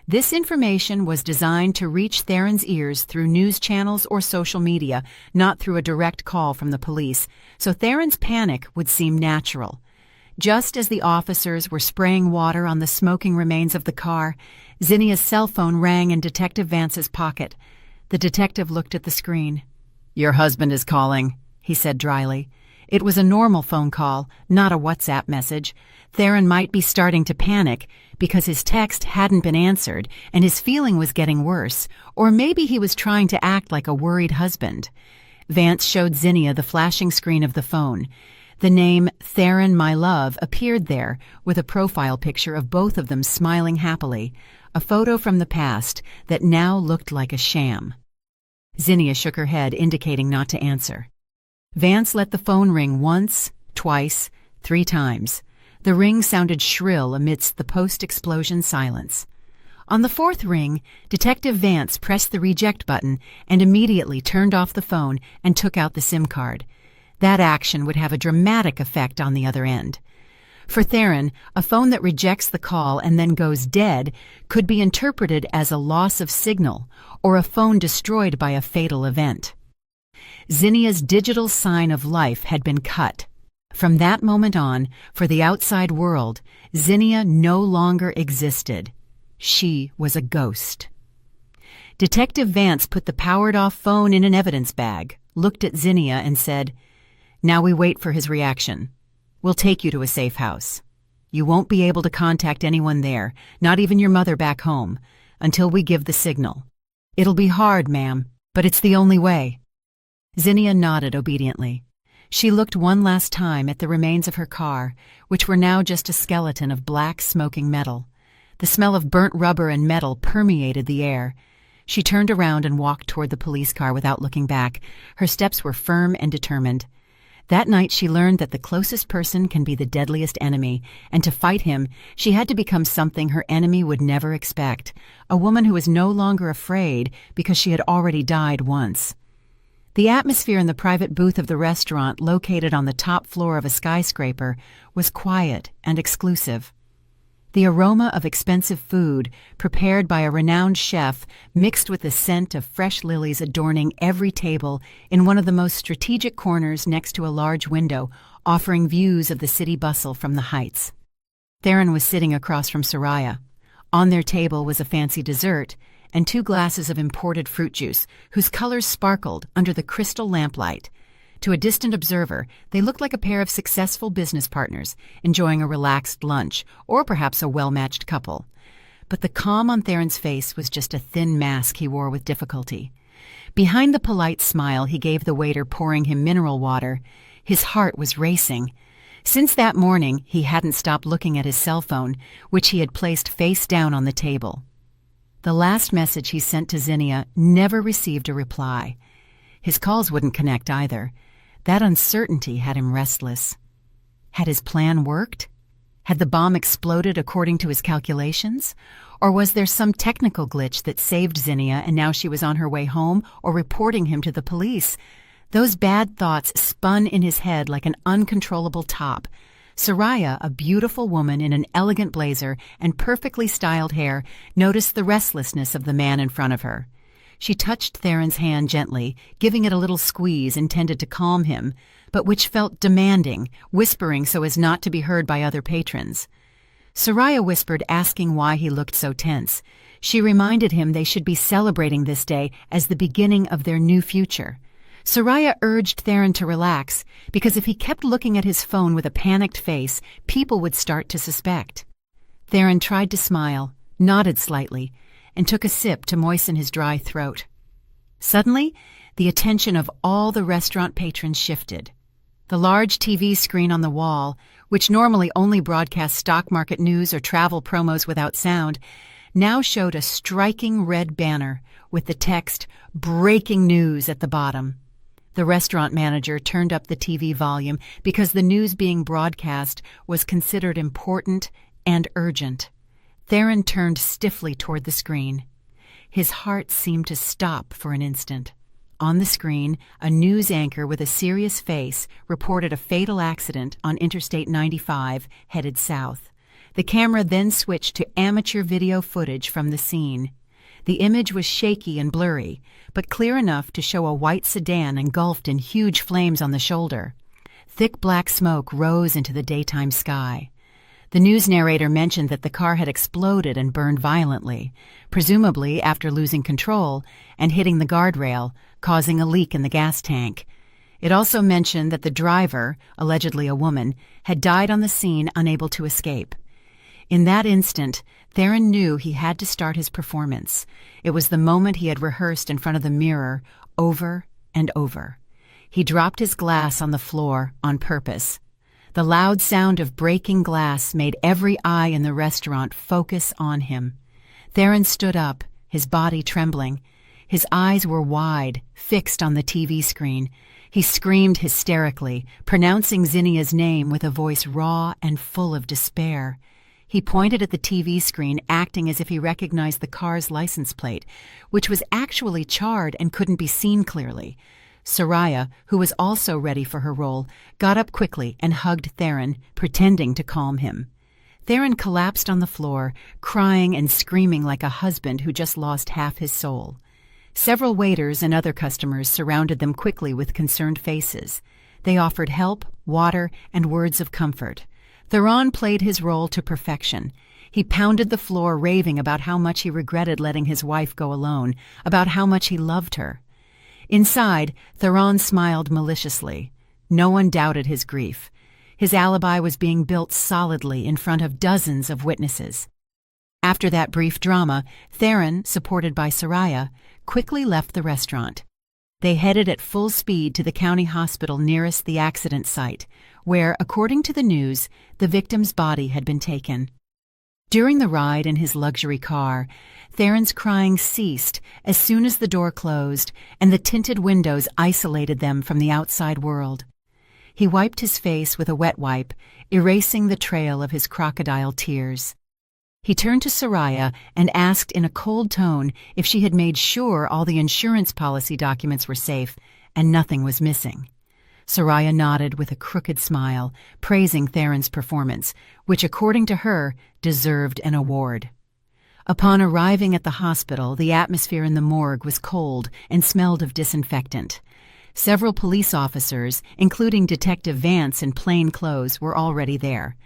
This information was designed to reach Theron's ears through news channels or social media, not through a direct call from the police, so Theron's panic would seem natural. Just as the officers were spraying water on the smoking remains of the car, Zinnia's cell phone rang in Detective Vance's pocket. The detective looked at the screen. "Your husband is calling," he said dryly. It was a normal phone call, not a WhatsApp message. Theron might be starting to panic because his text hadn't been answered and his feeling was getting worse, or maybe he was trying to act like a worried husband. Vance showed Zinnia the flashing screen of the phone. The name Theron, my love, appeared there with a profile picture of both of them smiling happily, a photo from the past that now looked like a sham. Zinnia shook her head, indicating not to answer. Vance let the phone ring once, twice, 3 times. The ring sounded shrill amidst the post-explosion silence. On the 4th ring, Detective Vance pressed the reject button and immediately turned off the phone and took out the SIM card. That action would have a dramatic effect on the other end. For Theron, a phone that rejects the call and then goes dead could be interpreted as a loss of signal or a phone destroyed by a fatal event. Zinnia's digital sign of life had been cut. From that moment on, for the outside world, Zinnia no longer existed. She was a ghost. Detective Vance put the powered-off phone in an evidence bag, looked at Zinnia and said, "Now we wait for his reaction. We'll take you to a safe house. You won't be able to contact anyone there, not even your mother back home, until we give the signal. It'll be hard, ma'am, but it's the only way." Zinnia nodded obediently. She looked one last time at the remains of her car, which were now just a skeleton of black, smoking metal. The smell of burnt rubber and metal permeated the air. She turned around and walked toward the police car without looking back. Her steps were firm and determined. That night she learned that the closest person can be the deadliest enemy, and to fight him, she had to become something her enemy would never expect, a woman who was no longer afraid because she had already died once. The atmosphere in the private booth of the restaurant, located on the top floor of a skyscraper, was quiet and exclusive. The aroma of expensive food, prepared by a renowned chef, mixed with the scent of fresh lilies adorning every table in one of the most strategic corners next to a large window, offering views of the city bustle from the heights. Theron was sitting across from Soraya. On their table was a fancy dessert and 2 glasses of imported fruit juice, whose colors sparkled under the crystal lamplight. To a distant observer, they looked like a pair of successful business partners, enjoying a relaxed lunch, or perhaps a well-matched couple. But the calm on Theron's face was just a thin mask he wore with difficulty. Behind the polite smile he gave the waiter pouring him mineral water, his heart was racing. Since that morning, he hadn't stopped looking at his cell phone, which he had placed face down on the table. The last message he sent to Zinnia never received a reply. His calls wouldn't connect either. That uncertainty had him restless. Had his plan worked? Had the bomb exploded according to his calculations? Or was there some technical glitch that saved Zinnia and now she was on her way home or reporting him to the police? Those bad thoughts spun in his head like an uncontrollable top. Soraya, a beautiful woman in an elegant blazer and perfectly styled hair, noticed the restlessness of the man in front of her. She touched Theron's hand gently, giving it a little squeeze intended to calm him, but which felt demanding, whispering so as not to be heard by other patrons. Soraya whispered, asking why he looked so tense. She reminded him they should be celebrating this day as the beginning of their new future. Soraya urged Theron to relax, because if he kept looking at his phone with a panicked face, people would start to suspect. Theron tried to smile, nodded slightly, and took a sip to moisten his dry throat. Suddenly, the attention of all the restaurant patrons shifted. The large TV screen on the wall, which normally only broadcast stock market news or travel promos without sound, now showed a striking red banner with the text "Breaking News" at the bottom. The restaurant manager turned up the TV volume because the news being broadcast was considered important and urgent. Theron turned stiffly toward the screen. His heart seemed to stop for an instant. On the screen, a news anchor with a serious face reported a fatal accident on Interstate 95 headed south. The camera then switched to amateur video footage from the scene. The image was shaky and blurry, but clear enough to show a white sedan engulfed in huge flames on the shoulder. Thick black smoke rose into the daytime sky. The news narrator mentioned that the car had exploded and burned violently, presumably after losing control and hitting the guardrail, causing a leak in the gas tank. It also mentioned that the driver, allegedly a woman, had died on the scene, unable to escape. In that instant, Theron knew he had to start his performance. It was the moment he had rehearsed in front of the mirror, over and over. He dropped his glass on the floor on purpose. The loud sound of breaking glass made every eye in the restaurant focus on him. Theron stood up, his body trembling. His eyes were wide, fixed on the TV screen. He screamed hysterically, pronouncing Zinnia's name with a voice raw and full of despair. He pointed at the TV screen, acting as if he recognized the car's license plate, which was actually charred and couldn't be seen clearly. Soraya, who was also ready for her role, got up quickly and hugged Theron, pretending to calm him. Theron collapsed on the floor, crying and screaming like a husband who just lost half his soul. Several waiters and other customers surrounded them quickly with concerned faces. They offered help, water, and words of comfort. Theron played his role to perfection. He pounded the floor, raving about how much he regretted letting his wife go alone, about how much he loved her. Inside, Theron smiled maliciously. No one doubted his grief. His alibi was being built solidly in front of dozens of witnesses. After that brief drama, Theron, supported by Soraya, quickly left the restaurant. They headed at full speed to the county hospital nearest the accident site, where, according to the news, the victim's body had been taken. During the ride in his luxury car, Theron's crying ceased as soon as the door closed and the tinted windows isolated them from the outside world. He wiped his face with a wet wipe, erasing the trail of his crocodile tears. He turned to Soraya and asked in a cold tone if she had made sure all the insurance policy documents were safe and nothing was missing. Soraya nodded with a crooked smile, praising Theron's performance, which, according to her, deserved an award. Upon arriving at the hospital, the atmosphere in the morgue was cold and smelled of disinfectant. Several police officers, including Detective Vance in plain clothes, were already there.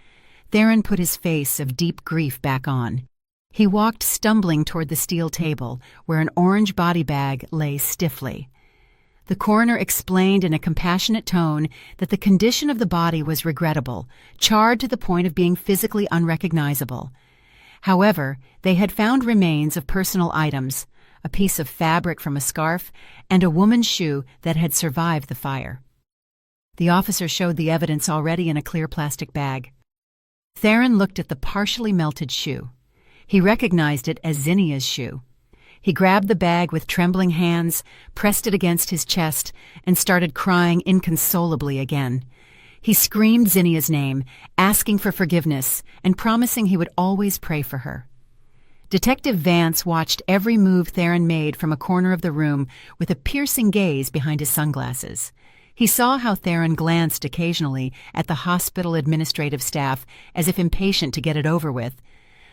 Theron put his face of deep grief back on. He walked stumbling toward the steel table, where an orange body bag lay stiffly. The coroner explained in a compassionate tone that the condition of the body was regrettable, charred to the point of being physically unrecognizable. However, they had found remains of personal items, a piece of fabric from a scarf, and a woman's shoe that had survived the fire. The officer showed the evidence already in a clear plastic bag. Theron looked at the partially melted shoe. He recognized it as Zinnia's shoe. He grabbed the bag with trembling hands, pressed it against his chest, and started crying inconsolably again. He screamed Zinnia's name, asking for forgiveness and promising he would always pray for her. Detective Vance watched every move Theron made from a corner of the room with a piercing gaze behind his sunglasses. He saw how Theron glanced occasionally at the hospital administrative staff as if impatient to get it over with.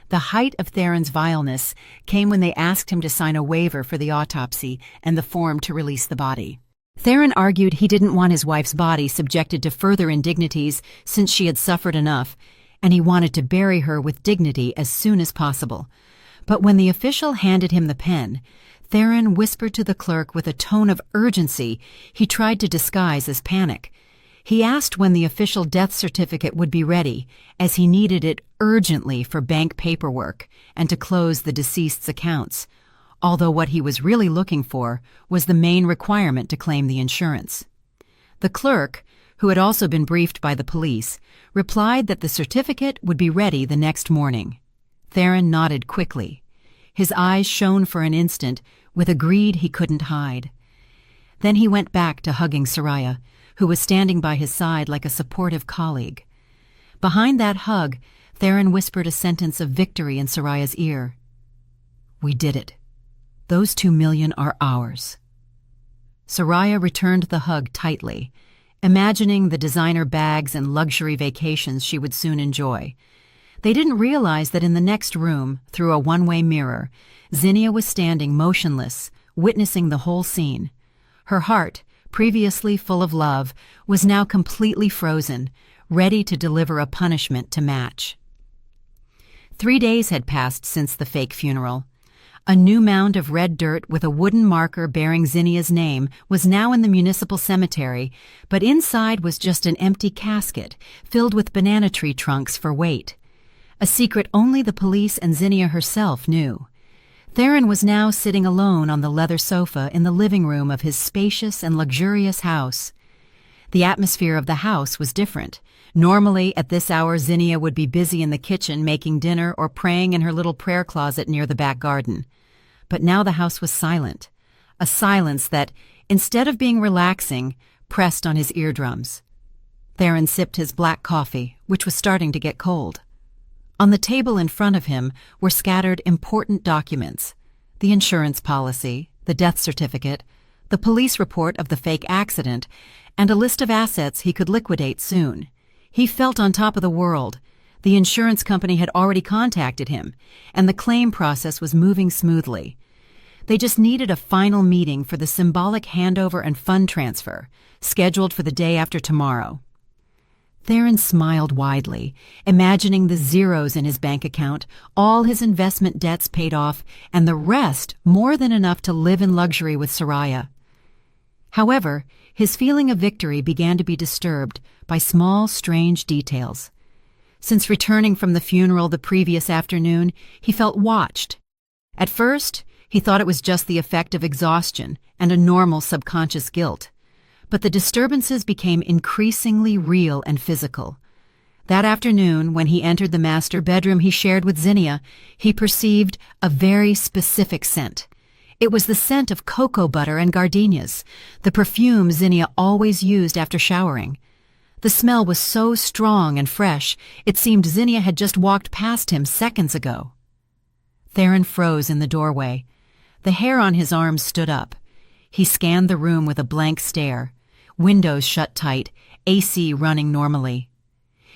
The height of Theron's vileness came when they asked him to sign a waiver for the autopsy and the form to release the body. Theron argued he didn't want his wife's body subjected to further indignities since she had suffered enough, and he wanted to bury her with dignity as soon as possible. But when the official handed him the pen, Theron whispered to the clerk with a tone of urgency he tried to disguise as panic. He asked when the official death certificate would be ready, as he needed it urgently for bank paperwork and to close the deceased's accounts, although what he was really looking for was the main requirement to claim the insurance. The clerk, who had also been briefed by the police, replied that the certificate would be ready the next morning. Theron nodded quickly. His eyes shone for an instant with a greed he couldn't hide. Then he went back to hugging Soraya, who was standing by his side like a supportive colleague. Behind that hug, Theron whispered a sentence of victory in Soraya's ear. "We did it. Those 2 million are ours." Soraya returned the hug tightly, imagining the designer bags and luxury vacations she would soon enjoy. They didn't realize that in the next room, through a one-way mirror, Zinnia was standing motionless, witnessing the whole scene. Her heart, previously full of love, was now completely frozen, ready to deliver a punishment to match. 3 days had passed since the fake funeral. A new mound of red dirt with a wooden marker bearing Zinnia's name was now in the municipal cemetery, but inside was just an empty casket filled with banana tree trunks for weight. A secret only the police and Zinnia herself knew. Theron was now sitting alone on the leather sofa in the living room of his spacious and luxurious house. The atmosphere of the house was different. Normally, at this hour, Zinnia would be busy in the kitchen making dinner or praying in her little prayer closet near the back garden. But now the house was silent, a silence that, instead of being relaxing, pressed on his eardrums. Theron sipped his black coffee, which was starting to get cold. On the table in front of him were scattered important documents: the insurance policy, the death certificate, the police report of the fake accident, and a list of assets he could liquidate soon. He felt on top of the world. The insurance company had already contacted him, and the claim process was moving smoothly. They just needed a final meeting for the symbolic handover and fund transfer, scheduled for the day after tomorrow. Theron smiled widely, imagining the zeros in his bank account, all his investment debts paid off, and the rest more than enough to live in luxury with Soraya. However, his feeling of victory began to be disturbed by small, strange details. Since returning from the funeral the previous afternoon, he felt watched. At first, He thought it was just the effect of exhaustion and a normal subconscious guilt. But the disturbances became increasingly real and physical. That afternoon, when he entered the master bedroom he shared with Zinnia, he perceived a very specific scent. It was the scent of cocoa butter and gardenias, the perfume Zinnia always used after showering. The smell was so strong and fresh, it seemed Zinnia had just walked past him seconds ago. Theron froze in the doorway. The hair on his arms stood up. He scanned the room with a blank stare. Windows shut tight, AC running normally.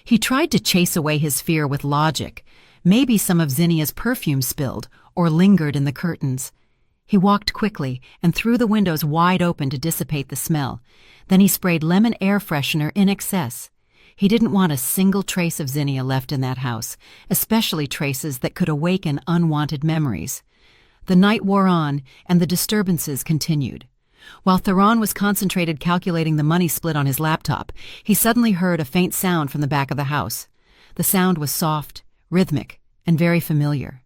He tried to chase away his fear with logic. Maybe some of Zinnia's perfume spilled or lingered in the curtains. He walked quickly and threw the windows wide open to dissipate the smell. Then he sprayed lemon air freshener in excess. He didn't want a single trace of Zinnia left in that house, especially traces that could awaken unwanted memories. The night wore on, and the disturbances continued. While Theron was concentrated calculating the money split on his laptop, he suddenly heard a faint sound from the back of the house. The sound was soft, rhythmic, and very familiar.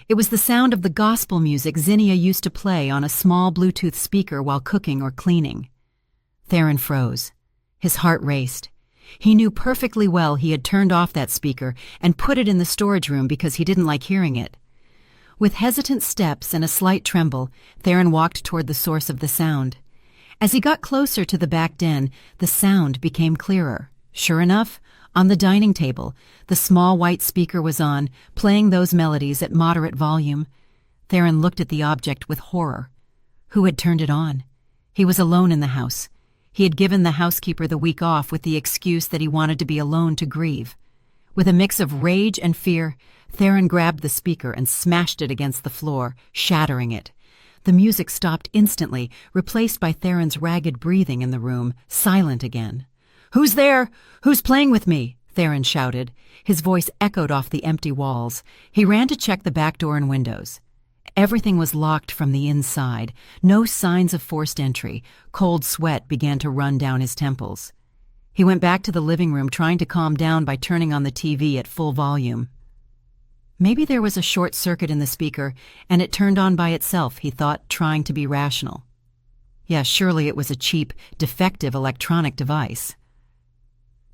It was the sound of the gospel music Zinnia used to play on a small Bluetooth speaker while cooking or cleaning. Theron froze. His heart raced. He knew perfectly well he had turned off that speaker and put it in the storage room because he didn't like hearing it. With hesitant steps and a slight tremble, Theron walked toward the source of the sound. As he got closer to the back den, the sound became clearer. Sure enough, on the dining table, the small white speaker was on, playing those melodies at moderate volume. Theron looked at the object with horror. Who had turned it on? He was alone in the house. He had given the housekeeper the week off with the excuse that he wanted to be alone to grieve. With a mix of rage and fear, Theron grabbed the speaker and smashed it against the floor, shattering it. The music stopped instantly, replaced by Theron's ragged breathing in the room, silent again. "Who's there? Who's playing with me?" Theron shouted. His voice echoed off the empty walls. He ran to check the back door and windows. Everything was locked from the inside. No signs of forced entry. Cold sweat began to run down his temples. He went back to the living room, trying to calm down by turning on the TV at full volume. Maybe there was a short circuit in the speaker, and it turned on by itself, he thought, trying to be rational. Yeah, surely it was a cheap, defective electronic device.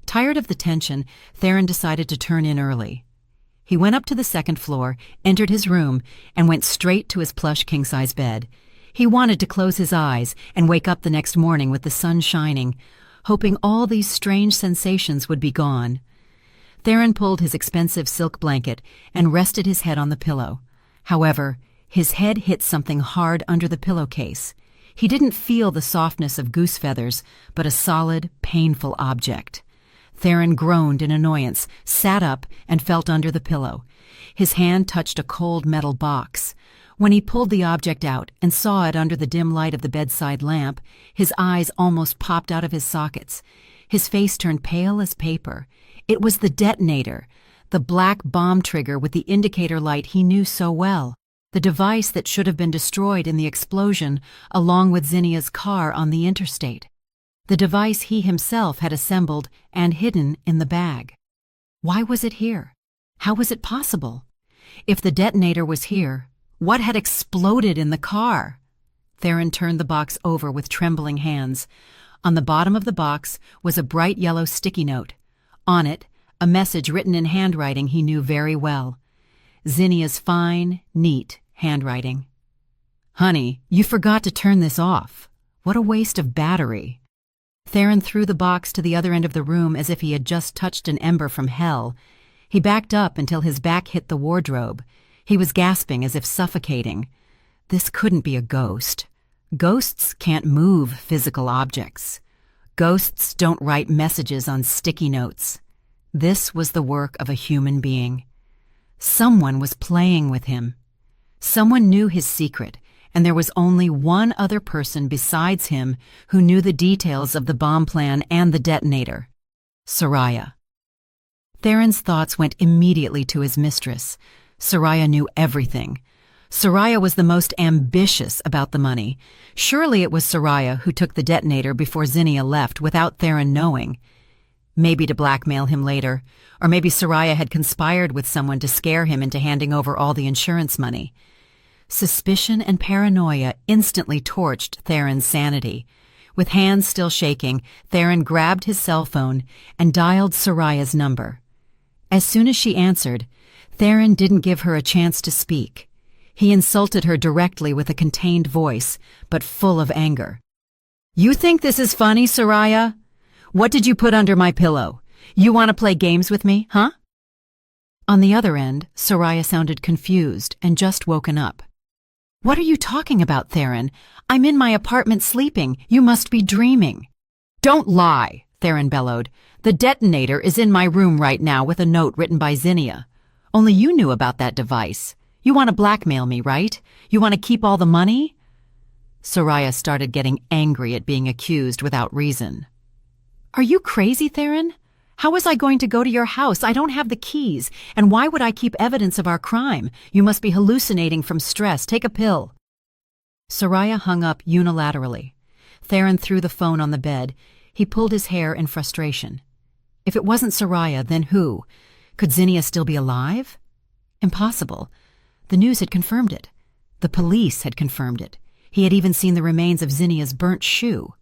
Tired of the tension, Theron decided to turn in early. He went up to the second floor, entered his room, and went straight to his plush king-size bed. He wanted to close his eyes and wake up the next morning with the sun shining, hoping all these strange sensations would be gone. Theron pulled his expensive silk blanket and rested his head on the pillow. However, his head hit something hard under the pillowcase. He didn't feel the softness of goose feathers, but a solid, painful object. Theron groaned in annoyance, sat up, and felt under the pillow. His hand touched a cold metal box. When he pulled the object out and saw it under the dim light of the bedside lamp, his eyes almost popped out of his sockets. His face turned pale as paper. It was the detonator, the black bomb trigger with the indicator light he knew so well, the device that should have been destroyed in the explosion along with Zinnia's car on the interstate. The device he himself had assembled and hidden in the bag. Why was it here? How was it possible? If the detonator was here, what had exploded in the car? Theron turned the box over with trembling hands. On the bottom of the box was a bright yellow sticky note. On it, a message written in handwriting he knew very well. Zinnia's fine, neat handwriting. "Honey, you forgot to turn this off. What a waste of battery." Theron threw the box to the other end of the room as if he had just touched an ember from hell. He backed up until his back hit the wardrobe. He was gasping as if suffocating. This couldn't be a ghost. Ghosts can't move physical objects. Ghosts don't write messages on sticky notes. This was the work of a human being. Someone was playing with him. Someone knew his secret, and there was only one other person besides him who knew the details of the bomb plan and the detonator. Soraya. Theron's thoughts went immediately to his mistress. Soraya knew everything. Soraya was the most ambitious about the money. Surely it was Soraya who took the detonator before Zinnia left without Theron knowing. Maybe to blackmail him later, or maybe Soraya had conspired with someone to scare him into handing over all the insurance money. Suspicion and paranoia instantly torched Theron's sanity. With hands still shaking, Theron grabbed his cell phone and dialed Soraya's number. As soon as she answered, Theron didn't give her a chance to speak. He insulted her directly with a contained voice, but full of anger. "You think this is funny, Soraya? What did you put under my pillow? You want to play games with me, huh?" On the other end, Soraya sounded confused and just woken up. "What are you talking about, Theron? I'm in my apartment sleeping. You must be dreaming." "Don't lie," Theron bellowed. "The detonator is in my room right now with a note written by Zinnia. Only you knew about that device. You want to blackmail me, right? You want to keep all the money?" Soraya started getting angry at being accused without reason. "Are you crazy, Theron? How was I going to go to your house? I don't have the keys. And why would I keep evidence of our crime? You must be hallucinating from stress. Take a pill." Soraya hung up unilaterally. Theron threw the phone on the bed. He pulled his hair in frustration. If it wasn't Soraya, then who? Could Zinnia still be alive? Impossible. The news had confirmed it. The police had confirmed it. He had even seen the remains of Zinnia's burnt shoe.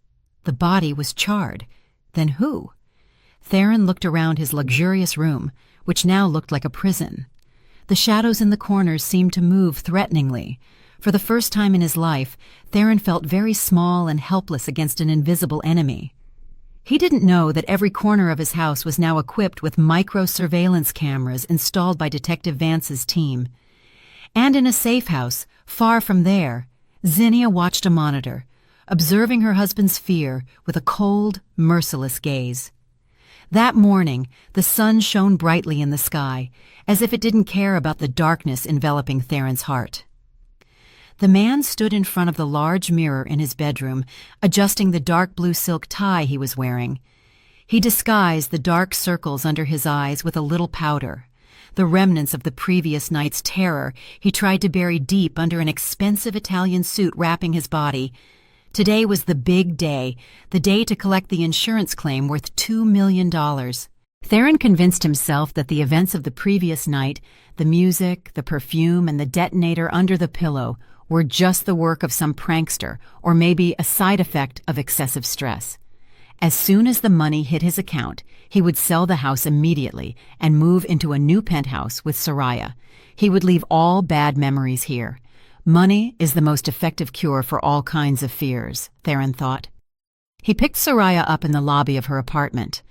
The body was charred. Then who? Theron looked around his luxurious room, which now looked like a prison. The shadows in the corners seemed to move threateningly. For the first time in his life, Theron felt very small and helpless against an invisible enemy. He didn't know that every corner of his house was now equipped with micro-surveillance cameras installed by Detective Vance's team. And in a safe house, far from there, Zinnia watched a monitor, observing her husband's fear with a cold, merciless gaze. That morning, the sun shone brightly in the sky, as if it didn't care about the darkness enveloping Theron's heart. The man stood in front of the large mirror in his bedroom, adjusting the dark blue silk tie he was wearing. He disguised the dark circles under his eyes with a little powder. The remnants of the previous night's terror he tried to bury deep under an expensive Italian suit wrapping his body. Today was the big day, the day to collect the insurance claim worth $2 million. Theron convinced himself that the events of the previous night, the music, the perfume, and the detonator under the pillow, were just the work of some prankster, or maybe a side effect of excessive stress. As soon as the money hit his account, he would sell the house immediately and move into a new penthouse with Soraya. He would leave all bad memories here. Money is the most effective cure for all kinds of fears, Theron thought. He picked Soraya up in the lobby of her apartment.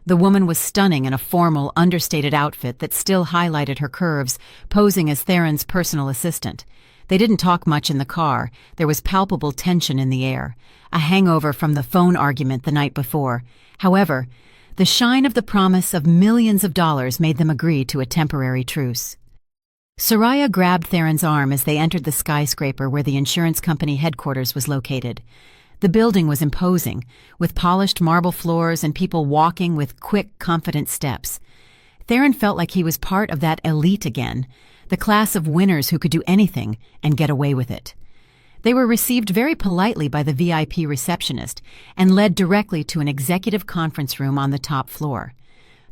The woman was stunning in a formal, understated outfit that still highlighted her curves, posing as Theron's personal assistant. They didn't talk much in the car. There was palpable tension in the air, a hangover from the phone argument the night before. However, the shine of the promise of millions of dollars made them agree to a temporary truce. Soraya grabbed Theron's arm as they entered the skyscraper where the insurance company headquarters was located. The building was imposing, with polished marble floors and people walking with quick, confident steps. Theron felt like he was part of that elite again, the class of winners who could do anything and get away with it. They were received very politely by the VIP receptionist and led directly to an executive conference room on the top floor.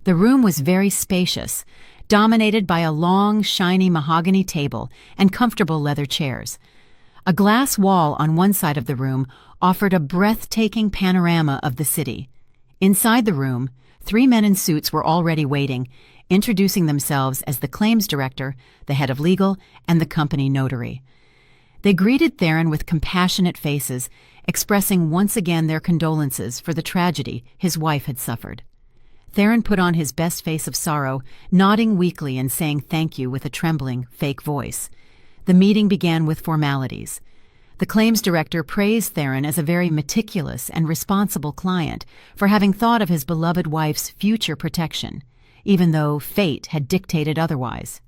The room was very spacious, dominated by a long, shiny mahogany table and comfortable leather chairs. A glass wall on one side of the room offered a breathtaking panorama of the city. Inside the room, 3 men in suits were already waiting, introducing themselves as the claims director, the head of legal, and the company notary. They greeted Theron with compassionate faces, expressing once again their condolences for the tragedy his wife had suffered. Theron put on his best face of sorrow, nodding weakly and saying thank you with a trembling, fake voice. The meeting began with formalities. The claims director praised Theron as a very meticulous and responsible client for having thought of his beloved wife's future protection, even though fate had dictated otherwise.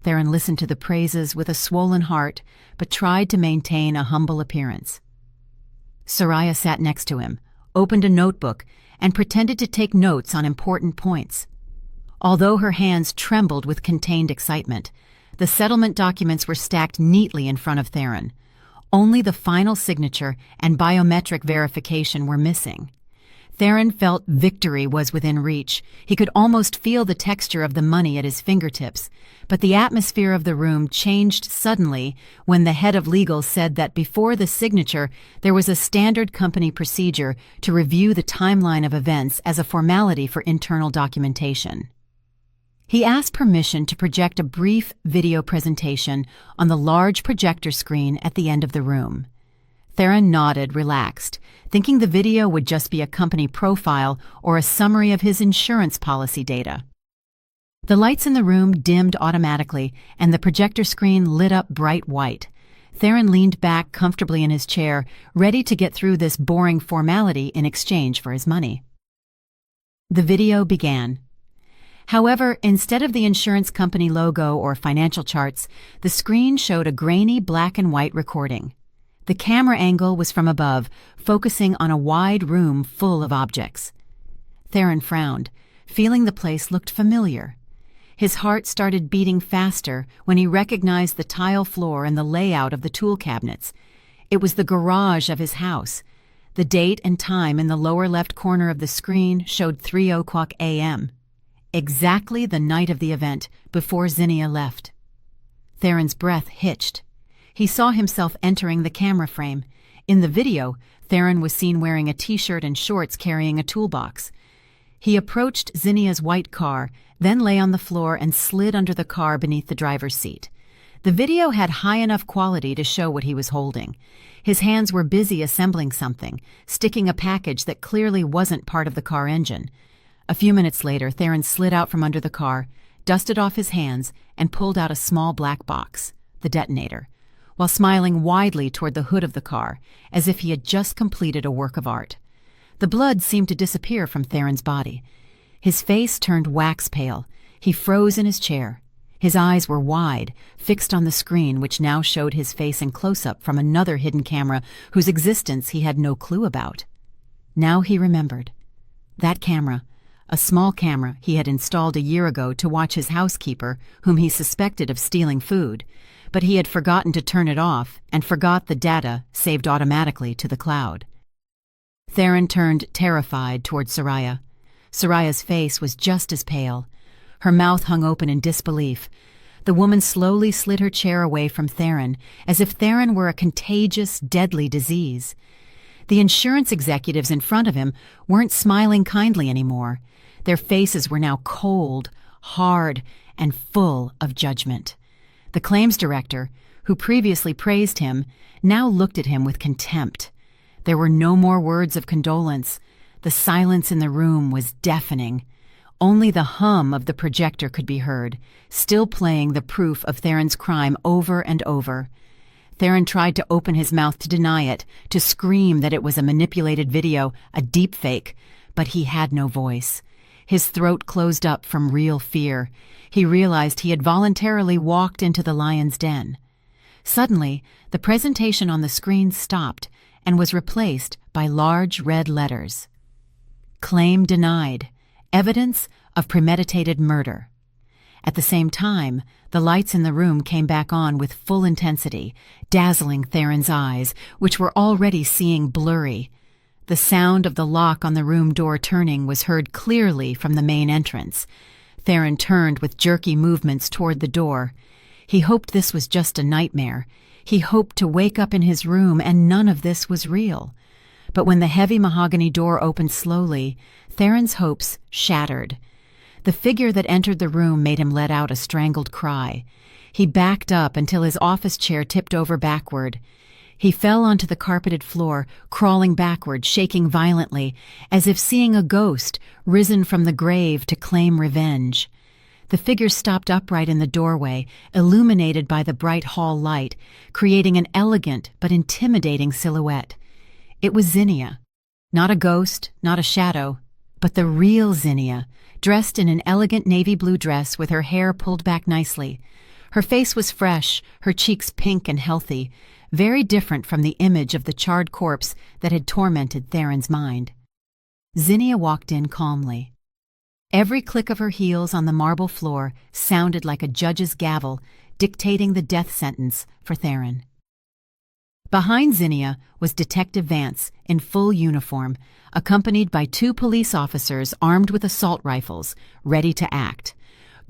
Theron listened to the praises with a swollen heart, but tried to maintain a humble appearance. Soraya sat next to him, opened a notebook, and pretended to take notes on important points. Although her hands trembled with contained excitement, the settlement documents were stacked neatly in front of Theron. Only the final signature and biometric verification were missing. Theron felt victory was within reach. He could almost feel the texture of the money at his fingertips. But the atmosphere of the room changed suddenly when the head of legal said that before the signature, there was a standard company procedure to review the timeline of events as a formality for internal documentation. He asked permission to project a brief video presentation on the large projector screen at the end of the room. Theron nodded, relaxed, thinking the video would just be a company profile or a summary of his insurance policy data. The lights in the room dimmed automatically, and the projector screen lit up bright white. Theron leaned back comfortably in his chair, ready to get through this boring formality in exchange for his money. The video began. However, instead of the insurance company logo or financial charts, the screen showed a grainy black and white recording. The camera angle was from above, focusing on a wide room full of objects. Theron frowned, feeling the place looked familiar. His heart started beating faster when he recognized the tile floor and the layout of the tool cabinets. It was the garage of his house. The date and time in the lower left corner of the screen showed 3:00 a.m. Exactly the night of the event, before Zinnia left. Theron's breath hitched. He saw himself entering the camera frame. In the video, Theron was seen wearing a t-shirt and shorts carrying a toolbox. He approached Zinnia's white car, then lay on the floor and slid under the car beneath the driver's seat. The video had high enough quality to show what he was holding. His hands were busy assembling something, sticking a package that clearly wasn't part of the car engine. A few minutes later, Theron slid out from under the car, dusted off his hands, and pulled out a small black box, the detonator, while smiling widely toward the hood of the car, as if he had just completed a work of art. The blood seemed to disappear from Theron's body. His face turned wax pale. He froze in his chair. His eyes were wide, fixed on the screen which now showed his face in close-up from another hidden camera whose existence he had no clue about. Now he remembered. That camera, a small camera he had installed a year ago to watch his housekeeper, whom he suspected of stealing food, but he had forgotten to turn it off and forgot the data saved automatically to the cloud. Theron turned terrified toward Soraya. Soraya's face was just as pale. Her mouth hung open in disbelief. The woman slowly slid her chair away from Theron, as if Theron were a contagious, deadly disease. The insurance executives in front of him weren't smiling kindly anymore. Their faces were now cold, hard, and full of judgment. The claims director, who previously praised him, now looked at him with contempt. There were no more words of condolence. The silence in the room was deafening. Only the hum of the projector could be heard, still playing the proof of Theron's crime over and over. Theron tried to open his mouth to deny it, to scream that it was a manipulated video, a deepfake, but he had no voice. His throat closed up from real fear. He realized he had voluntarily walked into the lion's den. Suddenly, the presentation on the screen stopped and was replaced by large red letters. Claim denied. Evidence of premeditated murder. At the same time, the lights in the room came back on with full intensity, dazzling Theron's eyes, which were already seeing blurry. The sound of the lock on the room door turning was heard clearly from the main entrance. Theron turned with jerky movements toward the door. He hoped this was just a nightmare. He hoped to wake up in his room and none of this was real. But when the heavy mahogany door opened slowly, Theron's hopes shattered. The figure that entered the room made him let out a strangled cry. He backed up until his office chair tipped over backward. He fell onto the carpeted floor, crawling backward, shaking violently, as if seeing a ghost risen from the grave to claim revenge. The figure stopped upright in the doorway, illuminated by the bright hall light, creating an elegant but intimidating silhouette. It was Zinnia. Not a ghost, not a shadow, but the real Zinnia, dressed in an elegant navy blue dress with her hair pulled back nicely. Her face was fresh, her cheeks pink and healthy, very different from the image of the charred corpse that had tormented Theron's mind. Zinnia walked in calmly. Every click of her heels on the marble floor sounded like a judge's gavel dictating the death sentence for Theron. Behind Zinnia was Detective Vance in full uniform, accompanied by 2 police officers armed with assault rifles, ready to act.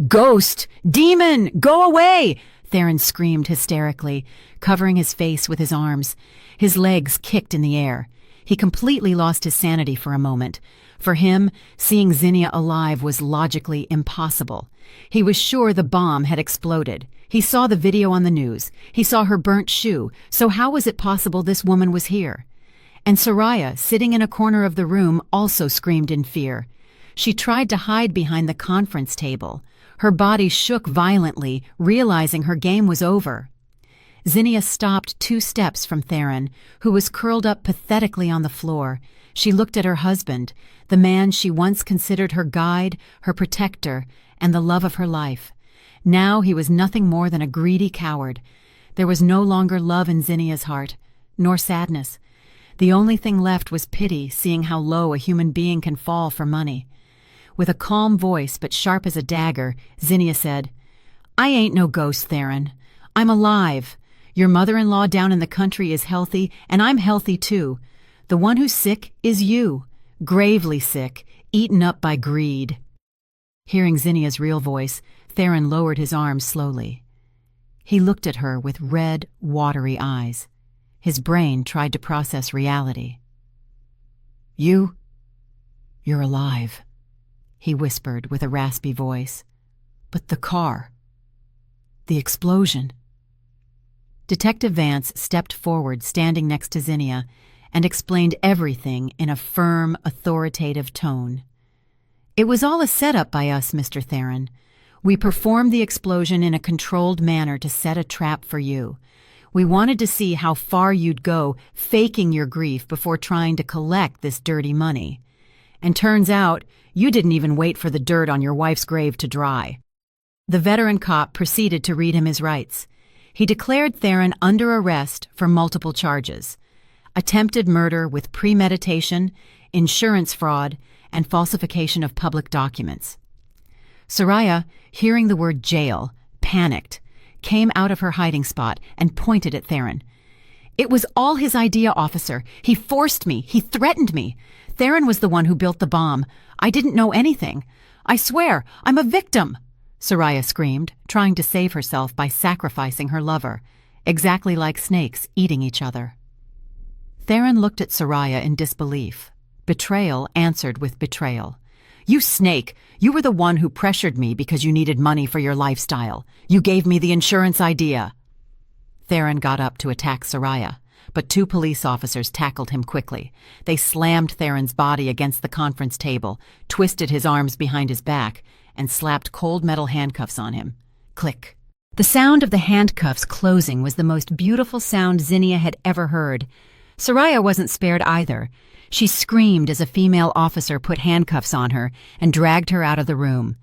"Ghost! Demon! Go away!" Theron screamed hysterically, covering his face with his arms. His legs kicked in the air. He completely lost his sanity for a moment. For him, seeing Zinnia alive was logically impossible. He was sure the bomb had exploded. He saw the video on the news. He saw her burnt shoe. So how was it possible this woman was here? And Soraya, sitting in a corner of the room, also screamed in fear. She tried to hide behind the conference table. Her body shook violently, realizing her game was over. Zinnia stopped 2 steps from Theron, who was curled up pathetically on the floor. She looked at her husband, the man she once considered her guide, her protector, and the love of her life. Now he was nothing more than a greedy coward. There was no longer love in Zinnia's heart, nor sadness. The only thing left was pity, seeing how low a human being can fall for money. With a calm voice but sharp as a dagger, Zinnia said, "I ain't no ghost, Theron. I'm alive. Your mother-in-law down in the country is healthy, and I'm healthy too. The one who's sick is you, gravely sick, eaten up by greed." Hearing Zinnia's real voice, Theron lowered his arms slowly. He looked at her with red, watery eyes. His brain tried to process reality. You're alive," he whispered with a raspy voice. "But the car, the explosion." Detective Vance stepped forward, standing next to Zinnia, and explained everything in a firm, authoritative tone. "It was all a setup by us, Mr. Theron. We performed the explosion in a controlled manner to set a trap for you. We wanted to see how far you'd go faking your grief before trying to collect this dirty money. And turns out, you didn't even wait for the dirt on your wife's grave to dry." The veteran cop proceeded to read him his rights. He declared Theron under arrest for multiple charges: attempted murder with premeditation, insurance fraud, and falsification of public documents. Soraya, hearing the word jail, panicked, came out of her hiding spot and pointed at Theron. "It was all his idea, officer. He forced me. He threatened me. Theron was the one who built the bomb. I didn't know anything. I swear, I'm a victim," Soraya screamed, trying to save herself by sacrificing her lover, exactly like snakes eating each other. Theron looked at Soraya in disbelief. Betrayal answered with betrayal. "You snake! You were the one who pressured me because you needed money for your lifestyle. You gave me the insurance idea." Theron got up to attack Soraya, but 2 police officers tackled him quickly. They slammed Theron's body against the conference table, twisted his arms behind his back, and slapped cold metal handcuffs on him. Click. The sound of the handcuffs closing was the most beautiful sound Zinnia had ever heard. Soraya wasn't spared either. She screamed as a female officer put handcuffs on her and dragged her out of the room.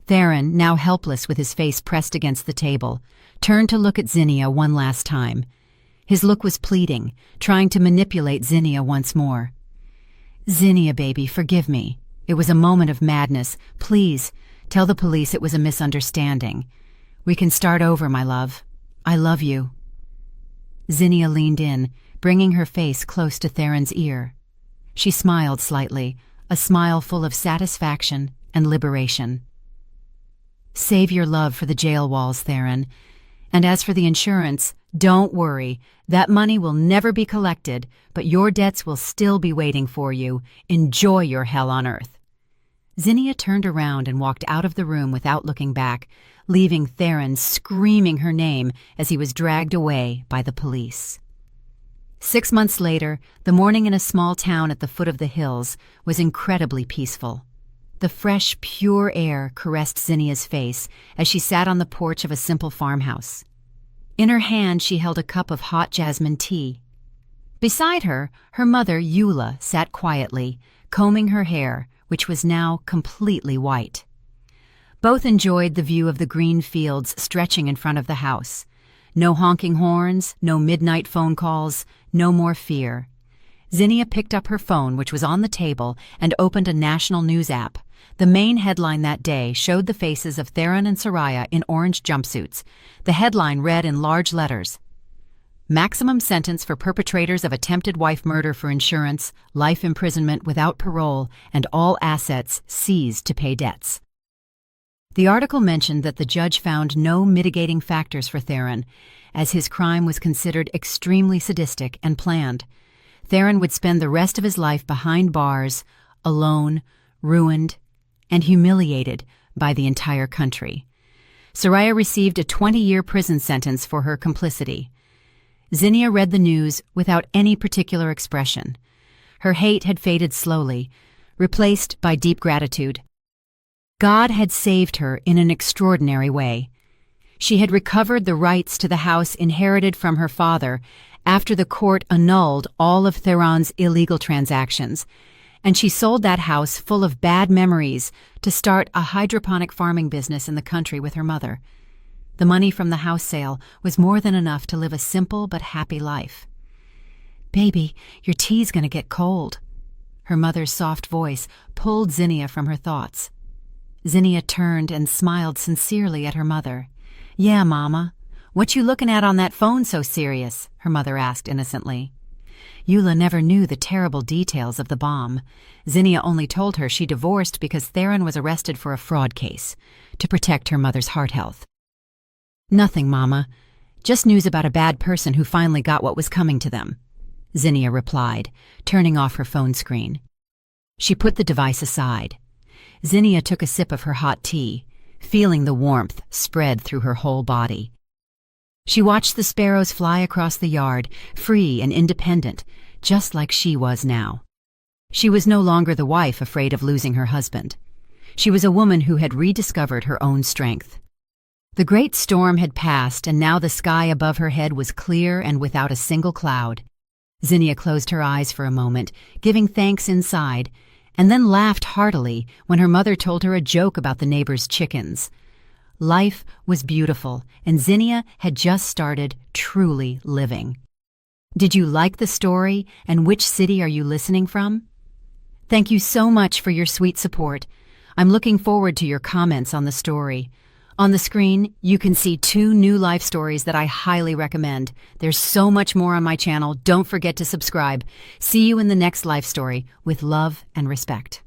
Theron, now helpless with his face pressed against the table, turned to look at Zinnia one last time. His look was pleading, trying to manipulate Zinnia once more. "Zinnia, baby, forgive me. It was a moment of madness. Please, tell the police it was a misunderstanding. We can start over, my love. I love you." Zinnia leaned in, bringing her face close to Theron's ear. She smiled slightly, a smile full of satisfaction and liberation. "Save your love for the jail walls, Theron. And as for the insurance, don't worry. That money will never be collected, but your debts will still be waiting for you. Enjoy your hell on earth." Zinnia turned around and walked out of the room without looking back, leaving Theron screaming her name as he was dragged away by the police. 6 months later, the morning in a small town at the foot of the hills was incredibly peaceful. The fresh, pure air caressed Zinnia's face as she sat on the porch of a simple farmhouse. In her hand, she held a cup of hot jasmine tea. Beside her, her mother, Eula, sat quietly, combing her hair, which was now completely white. Both enjoyed the view of the green fields stretching in front of the house. No honking horns, no midnight phone calls, no more fear. Zinnia picked up her phone, which was on the table, and opened a national news app. The main headline that day showed the faces of Theron and Soraya in orange jumpsuits. The headline read in large letters, Maximum sentence for perpetrators of attempted wife murder for insurance, life imprisonment without parole, and all assets seized to pay debts. The article mentioned that the judge found no mitigating factors for Theron, as his crime was considered extremely sadistic and planned. Theron would spend the rest of his life behind bars, alone, ruined, and humiliated by the entire country. Soraya received a 20-year prison sentence for her complicity. Zinnia read the news without any particular expression. Her hate had faded slowly, replaced by deep gratitude. God had saved her in an extraordinary way. She had recovered the rights to the house inherited from her father after the court annulled all of Theron's illegal transactions, and she sold that house full of bad memories to start a hydroponic farming business in the country with her mother. The money from the house sale was more than enough to live a simple but happy life. "Baby, your tea's gonna get cold." Her mother's soft voice pulled Zinnia from her thoughts. Zinnia turned and smiled sincerely at her mother. "Yeah, Mama. What you looking at on that phone so serious?" her mother asked innocently. Eula never knew the terrible details of the bomb. Zinnia only told her she divorced because Theron was arrested for a fraud case, to protect her mother's heart health. "Nothing, Mama. Just news about a bad person who finally got what was coming to them," Zinnia replied, turning off her phone screen. She put the device aside. Zinnia took a sip of her hot tea, feeling the warmth spread through her whole body. She watched the sparrows fly across the yard, free and independent, just like she was now. She was no longer the wife afraid of losing her husband. She was a woman who had rediscovered her own strength. The great storm had passed, and now the sky above her head was clear and without a single cloud. Zinnia closed her eyes for a moment, giving thanks inside, and then laughed heartily when her mother told her a joke about the neighbor's chickens. Life was beautiful, and Zinnia had just started truly living. Did you like the story, and which city are you listening from? Thank you so much for your sweet support. I'm looking forward to your comments on the story. On the screen, you can see 2 new life stories that I highly recommend. There's so much more on my channel. Don't forget to subscribe. See you in the next life story with love and respect.